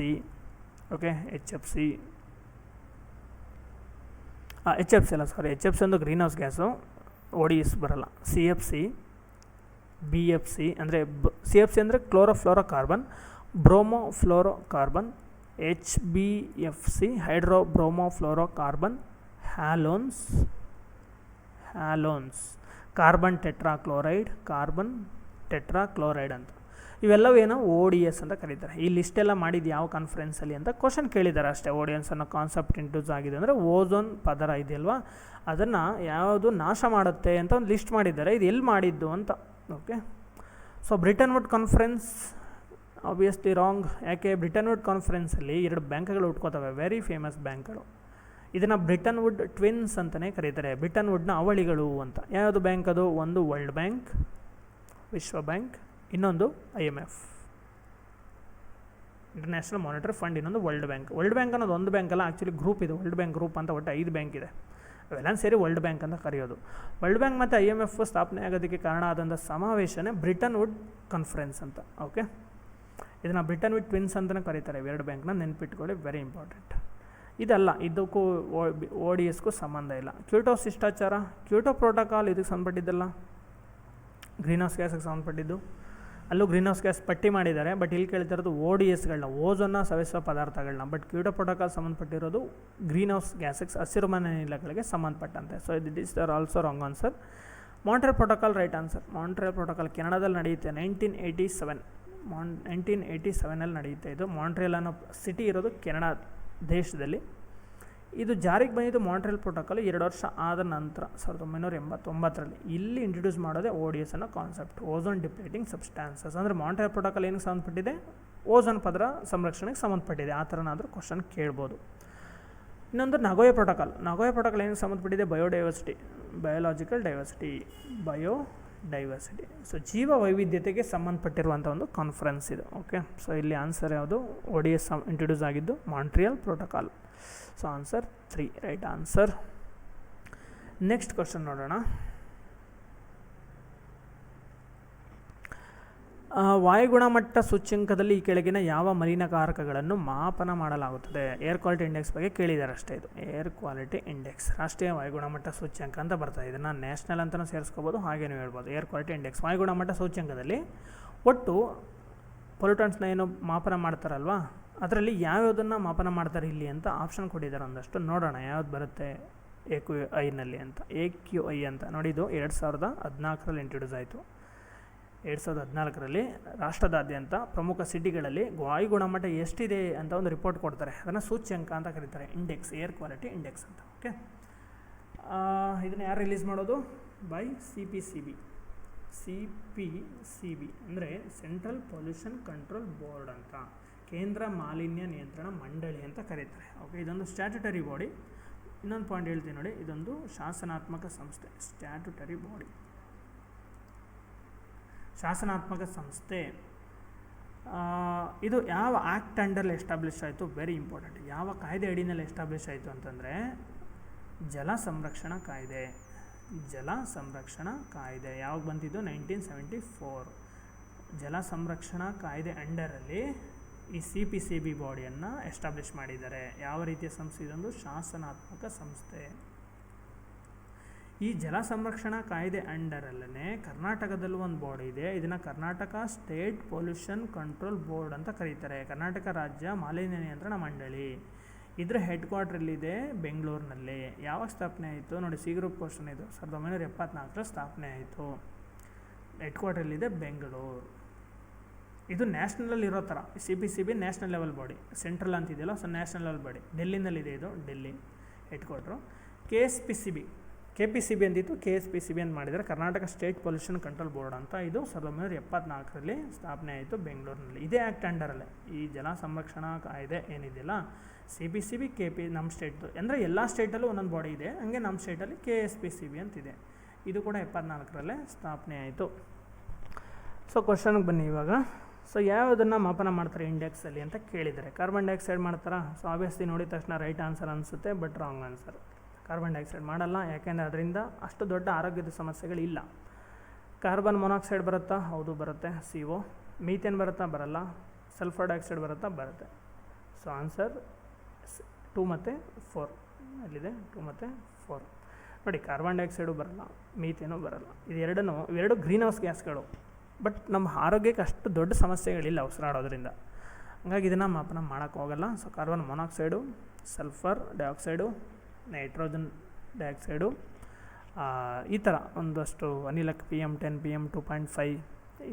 ಓಕೆ, HFC ಒಂದು ಗ್ರೀನ್ ಹೌಸ್ ಗ್ಯಾಸು, ODS ಬರಲ್ಲ. CFC, BFC ಅಂದರೆ CFC ಅಂದರೆ ಕ್ಲೋರೋಫ್ಲೋರೋಕಾರ್ಬನ್, ಬ್ರೋಮೋಫ್ಲೋರೋಕಾರ್ಬನ್, HBFC ಹೈಡ್ರೋಬ್ರೋಮೋಫ್ಲೋರೋಕಾರ್ಬನ್, ಹ್ಯಾಲೋನ್ಸ್, ಕಾರ್ಬನ್ ಟೆಟ್ರಾಕ್ಲೋರೈಡ್ ಅಂತ. ಇವೆಲ್ಲವೂ ಏನೋ ODS ಅಂತ ಕರೀತಾರೆ. ಈ ಲಿಸ್ಟೆಲ್ಲ ಮಾಡಿದ್ದು ಯಾವ ಕಾನ್ಫರೆನ್ಸಲ್ಲಿ ಅಂತ ಕ್ವಶನ್ ಕೇಳಿದ್ದಾರೆ ಅಷ್ಟೇ. ODS ಅನ್ನೋ ಕಾನ್ಸೆಪ್ಟ್ ಇಂಟ್ರೊಡ್ಯೂಸ್ ಆಗಿದೆ ಅಂದರೆ ಓಝೋನ್ ಪದರ ಇದೆಯಲ್ವಾ, ಅದನ್ನು ಯಾವುದು ನಾಶ ಮಾಡುತ್ತೆ ಅಂತ ಒಂದು ಲಿಸ್ಟ್ ಮಾಡಿದ್ದಾರೆ. ಇದು ಎಲ್ಲಿ ಮಾಡಿದ್ದು ಅಂತ. Okay, so Bretton Wood conference obviously wrong. ಯಾಕೆ? ಬ್ರಿಟನ್ ವುಡ್ ಕಾನ್ಫರೆನ್ಸಲ್ಲಿ 2 ಬ್ಯಾಂಕ್ಗಳು ಹುಟ್ಕೋತವೆ, ವೆರಿ ಫೇಮಸ್ ಬ್ಯಾಂಕ್ಗಳು. ಇದನ್ನು ಬ್ರಿಟನ್ ವುಡ್ ಟ್ವಿನ್ಸ್ ಅಂತಲೇ ಕರೀತಾರೆ, ಬ್ರಿಟನ್ ವುಡ್ನ ಅವಳಿಗಳು ಅಂತ. ಯಾವುದು ಬ್ಯಾಂಕ್ ಅದು? ಒಂದು ವರ್ಲ್ಡ್ ಬ್ಯಾಂಕ್, ವಿಶ್ವ ಬ್ಯಾಂಕ್, ಇನ್ನೊಂದು IMF, ಇಂಟರ್ನ್ಯಾಷನಲ್ ಮಾನಿಟರಿ ಫಂಡ್, ಇನ್ನೊಂದು ವರ್ಲ್ಡ್ ಬ್ಯಾಂಕ್. ವರ್ಲ್ಡ್ ಬ್ಯಾಂಕ್ ಅನ್ನೋದು ಒಂದು ಬ್ಯಾಂಕ್ ಅಲ್ಲ, ಆ್ಯಕ್ಚುಲಿ ಗ್ರೂಪ್ ಇದೆ, ವರ್ಲ್ಡ್ ಬ್ಯಾಂಕ್ ಗ್ರೂಪ್ ಅಂತ. ಒಟ್ಟು 5 ಬ್ಯಾಂಕ್ ಇದೆ, ಅವೆಲ್ಲ ಸೇರಿ ವರ್ಲ್ಡ್ ಬ್ಯಾಂಕ್ ಅಂತ ಕರೆಯೋದು. ವರ್ಲ್ಡ್ ಬ್ಯಾಂಕ್ ಮತ್ತು IMF ಸ್ಥಾಪನೆ ಆಗೋದಕ್ಕೆ ಕಾರಣ ಆದಂಥ ಸಮಾವೇಶನೇ ಬ್ರಿಟನ್ ವುಡ್ ಕಾನ್ಫರೆನ್ಸ್ ಅಂತ. ಓಕೆ, ಇದನ್ನು ಬ್ರಿಟನ್ ವುಡ್ ಟ್ವಿನ್ಸ್ ಅಂತಲೇ ಕರೀತಾರೆ. 2 ಬ್ಯಾಂಕ್ನ ನೆನ್ಪಿಟ್ಕೊಳ್ಳಿ, ವೆರಿ ಇಂಪಾರ್ಟೆಂಟ್. ಇದಲ್ಲ, ಇದಕ್ಕೂ ODSಗೂ ಸಂಬಂಧ ಇಲ್ಲ. ಕ್ಯೋಟೋ ಶಿಷ್ಟಾಚಾರ, ಕ್ಯೋಟೋ ಪ್ರೋಟೋಕಾಲ್ ಇದಕ್ಕೆ ಸಂಬಂಧಪಟ್ಟಿದ್ದಲ್ಲ, ಗ್ರೀನ್ ಹೌಸ್ ಗ್ಯಾಸ್ಗೆ ಸಂಬಂಧಪಟ್ಟಿದ್ದು. ಅಲ್ಲೂ ಗ್ರೀನ್ ಹೌಸ್ ಗ್ಯಾಸ್ ಪಟ್ಟಿ ಮಾಡಿದ್ದಾರೆ, ಬಟ್ ಇಲ್ಲಿ ಕೇಳ್ತಿರೋದು ODSಗಳನ್ನ, ಓಝೋನ್ನ ಸವೆಸುವ ಪದಾರ್ಥಗಳನ್ನ. ಬಟ್ ಕ್ಯೋಟೋ ಪ್ರೋಟೋಕಾಲ್ ಸಂಬಂಧಪಟ್ಟಿರೋದು ಗ್ರೀನ್ ಹೌಸ್ ಗ್ಯಾಸಸ್, ಹಸಿರುಮನೆ ಅನಿಲಗಳಿಗೆ ಸಂಬಂಧಪಟ್ಟಂತೆ. So it is there also wrong answer. Montreal protocol right answer. Montreal protocol ಕೆನಡಾದಲ್ಲಿ ನಡೆಯುತ್ತೆ, 1987 ನಡೆಯುತ್ತೆ. ಇದು ಮಾಂಟ್ರಿಯಲ್ ಅನ್ನೋ ಸಿಟಿ ಇರೋದು ಕೆನಡಾ ದೇಶದಲ್ಲಿ. ಇದು ಜಾರಿಗೆ ಬಂದಿದ್ದು ಮಾಂಟ್ರಿಯಲ್ ಪ್ರೋಟೋಕಾಲ್ 2 ವರ್ಷ ಆದ ನಂತರ 1989ರಲ್ಲಿ. ಇಲ್ಲಿ ಇಂಟ್ರೊಡ್ಯೂಸ್ ಮಾಡೋದೇ ODS ಅನ್ನೋ ಕಾನ್ಸೆಪ್ಟ್, ಓಝೋನ್ ಡಿಪ್ಲೇಟಿಂಗ್ ಸಬ್ಸ್ಟ್ಯಾನ್ಸಸ್. ಅಂದರೆ ಮಾಂಟ್ರಿಯಲ್ ಪ್ರೋಟೋಕಾಲ್ ಏನಕ್ಕೆ ಸಂಬಂಧಪಟ್ಟಿದೆ? ಓಝೋನ್ ಪದರ ಸಂರಕ್ಷಣೆಗೆ ಸಂಬಂಧಪಟ್ಟಿದೆ. ಆ ಥರನಾದರೂ ಕ್ವಶನ್ ಕೇಳ್ಬೋದು. ಇನ್ನೊಂದು ನಗೋಯ ಪ್ರೋಟೋಕಾಲ್. ನಗೋಯ ಪ್ರೋಟೋಕಾಲ್ ಏನಕ್ಕೆ ಸಂಬಂಧಪಟ್ಟಿದೆ? Biological diversity. ಸೊ ಜೀವ ವೈವಿಧ್ಯತೆಗೆ ಸಂಬಂಧಪಟ್ಟಿರುವಂಥ ಒಂದು ಕಾನ್ಫರೆನ್ಸ್ ಇದು. ಓಕೆ, ಸೊ ಇಲ್ಲಿ ಆನ್ಸರ್ ಯಾವುದು? ODS ಇಂಟ್ರೊಡ್ಯೂಸ್ ಆಗಿದ್ದು Montreal protocol. So answer 3 right answer. Next question ನೋಡೋಣ. ವಾಯುಗುಣಮಟ್ಟ ಸೂಚ್ಯಂಕದಲ್ಲಿ ಈ ಕೆಳಗಿನ ಯಾವ ಮಲಿನಕಾರಕಗಳನ್ನು ಮಾಪನ ಮಾಡಲಾಗುತ್ತದೆ? ಏರ್ ಕ್ವಾಲಿಟಿ ಇಂಡೆಕ್ಸ್ ಬಗ್ಗೆ ಕೇಳಿದ್ದಾರೆ ಅಷ್ಟೇ. ಇದು ಏರ್ ಕ್ವಾಲಿಟಿ ಇಂಡೆಕ್ಸ್, ರಾಷ್ಟ್ರೀಯ ವಾಯುಗುಣಮಟ್ಟ ಸೂಚ್ಯಂಕ ಅಂತ ಬರ್ತದೆ. ಇದನ್ನು ನ್ಯಾಷನಲ್ ಅಂತಲೂ ಸೇರಿಸ್ಕೋಬೋದು, ಹಾಗೇನೂ ಹೇಳ್ಬೋದು. ಏರ್ ಕ್ವಾಲಿಟಿ ಇಂಡೆಕ್ಸ್ ವಾಯುಗುಣಮಟ್ಟ ಸೂಚ್ಯಂಕದಲ್ಲಿ ಒಟ್ಟು ಪೊಲ್ಯೂಟೆಂಟ್ಸ್ನ ಏನು ಮಾಪನ ಮಾಡ್ತಾರಲ್ವಾ, ಅದರಲ್ಲಿ ಯಾವ್ಯಾವುದನ್ನು ಮಾಪನ ಮಾಡ್ತಾರೆ ಇಲ್ಲಿ ಅಂತ ಆಪ್ಷನ್ ಕೊಟ್ಟಿದ್ದಾರೆ. ಒಂದಷ್ಟು ನೋಡೋಣ ಯಾವ್ದು ಬರುತ್ತೆ AQI ಅಂತ. AQI ಅಂತ ನೋಡಿ, ಇದು 2014ರಲ್ಲಿ ಇಂಟ್ರೊಡ್ಯೂಸ್ ಆಯಿತು. 2014ರಲ್ಲಿ ರಾಷ್ಟ್ರದಾದ್ಯಂತ ಪ್ರಮುಖ ಸಿಟಿಗಳಲ್ಲಿ ವಾಯು ಗುಣಮಟ್ಟ ಎಷ್ಟಿದೆ ಅಂತ ಒಂದು ರಿಪೋರ್ಟ್ ಕೊಡ್ತಾರೆ. ಅದನ್ನು ಸೂಚ್ಯಂಕ ಅಂತ ಕರೀತಾರೆ, ಇಂಡೆಕ್ಸ್, ಏರ್ ಕ್ವಾಲಿಟಿ ಇಂಡೆಕ್ಸ್ ಅಂತ. ಓಕೆ, ಇದನ್ನು ಯಾರು ರಿಲೀಸ್ ಮಾಡೋದು? ಬೈ CPCB ಅಂದರೆ ಸೆಂಟ್ರಲ್ ಪೊಲ್ಯೂಷನ್ ಕಂಟ್ರೋಲ್ ಬೋರ್ಡ್ ಅಂತ, ಕೇಂದ್ರ ಮಾಲಿನ್ಯ ನಿಯಂತ್ರಣ ಮಂಡಳಿ ಅಂತ ಕರೀತಾರೆ. ಓಕೆ, ಇದೊಂದು ಸ್ಟ್ಯಾಟ್ಯುಟರಿ ಬಾಡಿ. ಇನ್ನೊಂದು ಪಾಯಿಂಟ್ ಹೇಳ್ತೀನಿ ನೋಡಿ, ಇದೊಂದು ಶಾಸನಾತ್ಮಕ ಸಂಸ್ಥೆ, ಸ್ಟ್ಯಾಟ್ಯುಟರಿ ಬಾಡಿ, ಶಾಸನಾತ್ಮಕ ಸಂಸ್ಥೆ. ಇದು ಯಾವ ಆ್ಯಕ್ಟ್ ಅಂಡರ್ಲಿ ಎಸ್ಟಾಬ್ಲಿಷ್ ಆಯಿತು? Very important. ಯಾವ ಕಾಯ್ದೆ ಅಡಿನಲ್ಲಿ ಎಸ್ಟಾಬ್ಲಿಷ್ ಆಯಿತು ಅಂತಂದರೆ ಜಲ ಸಂರಕ್ಷಣಾ ಕಾಯ್ದೆ. ಜಲ ಸಂರಕ್ಷಣಾ ಕಾಯ್ದೆ ಯಾವಾಗ ಬಂದಿದ್ದು? 1974. ಜಲ ಸಂರಕ್ಷಣಾ ಕಾಯ್ದೆ ಅಂಡರಲ್ಲಿ ಈ CPCB ಬಾಡಿಯನ್ನು ಎಸ್ಟಾಬ್ಲಿಷ್ ಮಾಡಿದ್ದಾರೆ. ಯಾವ ರೀತಿಯ ಸಂಸ್ಥೆ? ಇದೊಂದು ಶಾಸನಾತ್ಮಕ ಸಂಸ್ಥೆ. ಈ ಜಲ ಸಂರಕ್ಷಣಾ ಕಾಯ್ದೆ ಅಂಡರಲ್ಲೇ ಕರ್ನಾಟಕದಲ್ಲೂ ಒಂದು ಬಾಡಿ ಇದೆ. ಇದನ್ನು Karnataka state pollution control board ಅಂತ ಕರೀತಾರೆ. ಕರ್ನಾಟಕ ರಾಜ್ಯ ಮಾಲಿನ್ಯ ನಿಯಂತ್ರಣ ಮಂಡಳಿ. ಇದರ ಹೆಡ್ ಕ್ವಾರ್ಟರ್ ಎಲ್ಲಿದೆ? ಬೆಂಗಳೂರಿನಲ್ಲಿ. ಯಾವಾಗ ಸ್ಥಾಪನೆ ಆಯಿತು ನೋಡಿ? ಸಿ ಗ್ರೂಪ್ ಕ್ವಶನ್ ಇದು. 1974ರಲ್ಲಿ ಸ್ಥಾಪನೆ ಆಯಿತು. ಹೆಡ್ ಕ್ವಾರ್ಟರ್ ಎಲ್ಲಿದೆ? ಬೆಂಗಳೂರು. ಇದು ನ್ಯಾಷನಲಲ್ಲಿ ಇರೋ ಥರ. CPCB national level body, central ಅಂತಿದೆಯಲ್ಲ, ಸೊ ನ್ಯಾಷನಲ್ ಲೆವೆಲ್ ಬಾಡಿ. ಡೆಲ್ಲಿನಲ್ಲಿದೆ ಇದು, ಡೆಲ್ಲಿ ಹೆಡ್ ಕ್ವಾರ್ಟ್ರು. KPCB ಅಂತಿತ್ತು, KSPCB ಅಂತ ಮಾಡಿದರೆ Karnataka state pollution control board ಅಂತ. ಇದು 1974ರಲ್ಲಿ ಸ್ಥಾಪನೆ ಆಯಿತು ಬೆಂಗಳೂರಿನಲ್ಲಿ. ಇದೇ ಆ್ಯಕ್ಟ್ ಅಂಡರಲ್ಲೇ ಈ ಜಲ ಸಂರಕ್ಷಣಾ ಕಾಯ್ದೆ ಏನಿದೆಯಲ್ಲ, CPCB, ನಮ್ಮ ಸ್ಟೇಟ್ದು ಅಂದರೆ ಎಲ್ಲ ಸ್ಟೇಟಲ್ಲೂ ಒಂದೊಂದು ಬಾಡಿ ಇದೆ. ಹಂಗೆ ನಮ್ಮ ಸ್ಟೇಟಲ್ಲಿ KSPCB ಅಂತಿದೆ. ಇದು ಕೂಡ 74ರಲ್ಲೇ ಸ್ಥಾಪನೆ ಆಯಿತು. ಸೊ ಕ್ವಶನ್ಗೆ ಬನ್ನಿ ಇವಾಗ. ಸೊ ಯಾವುದನ್ನು ಮಾಪನ ಮಾಡ್ತಾರೆ ಇಂಡೆಕ್ಸಲ್ಲಿ ಅಂತ ಕೇಳಿದರೆ? ಕಾರ್ಬನ್ ಡೈಆಕ್ಸೈಡ್ ಮಾಡ್ತಾರಾ? ಸೊ ಆಬ್ವಿಯಸ್ಲಿ ನೋಡಿದ ತಕ್ಷಣ ರೈಟ್ ಆನ್ಸರ್ ಅನಿಸುತ್ತೆ, but wrong answer. Carbon dioxide ಮಾಡಲ್ಲ, ಯಾಕೆಂದರೆ ಅದರಿಂದ ಅಷ್ಟು ದೊಡ್ಡ ಆರೋಗ್ಯದ ಸಮಸ್ಯೆಗಳಿಲ್ಲ. ಕಾರ್ಬನ್ ಮೊನಾಕ್ಸೈಡ್ ಬರುತ್ತಾ? ಹೌದು ಬರುತ್ತೆ, CO. ಮೀಥೇನ್ ಬರುತ್ತಾ? ಬರಲ್ಲ. ಸಲ್ಫರ್ ಡೈಆಕ್ಸೈಡ್ ಬರುತ್ತಾ? ಬರುತ್ತೆ. ಸೊ ಆನ್ಸರ್ 2 ಮತ್ತು 4 ಎಲ್ಲಿದೆ? 2 ಮತ್ತು 4 ನೋಡಿ. ಕಾರ್ಬನ್ ಡೈಆಕ್ಸೈಡು ಬರಲ್ಲ, ಮೀಥೇನು ಬರಲ್ಲ. ಇವೆರಡು ಗ್ರೀನ್ ಹೌಸ್ ಗ್ಯಾಸ್ಗಳು, ಬಟ್ ನಮ್ಮ ಆರೋಗ್ಯಕ್ಕೆ ಅಷ್ಟು ದೊಡ್ಡ ಸಮಸ್ಯೆಗಳಿಲ್ಲ ಉಸಿರಾಡೋದ್ರಿಂದ. ಹಂಗಾಗಿ ಇದನ್ನು ಮಾಪನ ಮಾಡೋಕ್ಕೆ ಹೋಗಲ್ಲ. So carbon monoxide, sulphur dioxide, nitrogen dioxide, ಈ ಥರ ಒಂದಷ್ಟು ಅನಿಲಕ್ಕೆ PM10, PM2.5,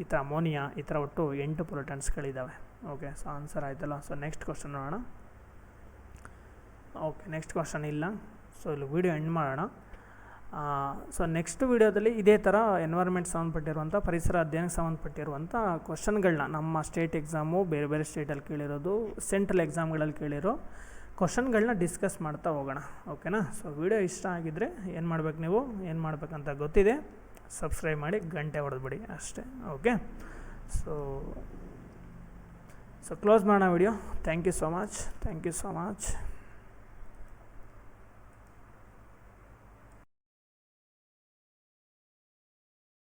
ಈ ಥರ ಅಮೋನಿಯಾ, ಈ ಥರ ಒಟ್ಟು 8 ಪೊಲ್ಯೂಟೆಂಟ್ಸ್ಗಳಿದ್ದಾವೆ. ಓಕೆ, ಸೊ ಆನ್ಸರ್ ಆಯ್ತಲ್ಲ. ಸೊ ನೆಕ್ಸ್ಟ್ ಕ್ವಶನ್ ನೋಡೋಣ. ಓಕೆ, ನೆಕ್ಸ್ಟ್ ಕ್ವಶನ್ ಇಲ್ಲ. ಸೊ ಇಲ್ಲಿ ವಿಡಿಯೋ ಎಂಡ್ ಮಾಡೋಣ. ಸೊ ನೆಕ್ಸ್ಟ್ ವೀಡಿಯೋದಲ್ಲಿ ಇದೇ ಥರ ಎನ್ವೈರ್ಮೆಂಟ್ ಸಂಬಂಧಪಟ್ಟಿರುವಂಥ, ಪರಿಸರ ಅಧ್ಯಯನಕ್ಕೆ ಸಂಬಂಧಪಟ್ಟಿರುವಂಥ ಕ್ವಶನ್ಗಳನ್ನ ನಮ್ಮ ಸ್ಟೇಟ್ ಎಕ್ಸಾಮು, ಬೇರೆ ಬೇರೆ ಸ್ಟೇಟಲ್ಲಿ ಕೇಳಿರೋದು, ಸೆಂಟ್ರಲ್ ಎಕ್ಸಾಮ್ಗಳಲ್ಲಿ ಕೇಳಿರೋ ಕ್ವಶನ್ಗಳನ್ನ ಡಿಸ್ಕಸ್ ಮಾಡ್ತಾ ಹೋಗೋಣ. ಓಕೆನಾ? ಸೊ ವಿಡಿಯೋ ಇಷ್ಟ ಆಗಿದ್ದರೆ ಏನು ಮಾಡ್ಬೇಕು, ನೀವು ಏನು ಮಾಡಬೇಕಂತ ಗೊತ್ತಿದೆ, ಸಬ್ಸ್ಕ್ರೈಬ್ ಮಾಡಿ ಗಂಟೆ ಹೊಡೆದ್ಬಿಡಿ ಅಷ್ಟೇ. ಓಕೆ, ಸೊ ಕ್ಲೋಸ್ ಮಾಡೋಣ video. Thank you so much.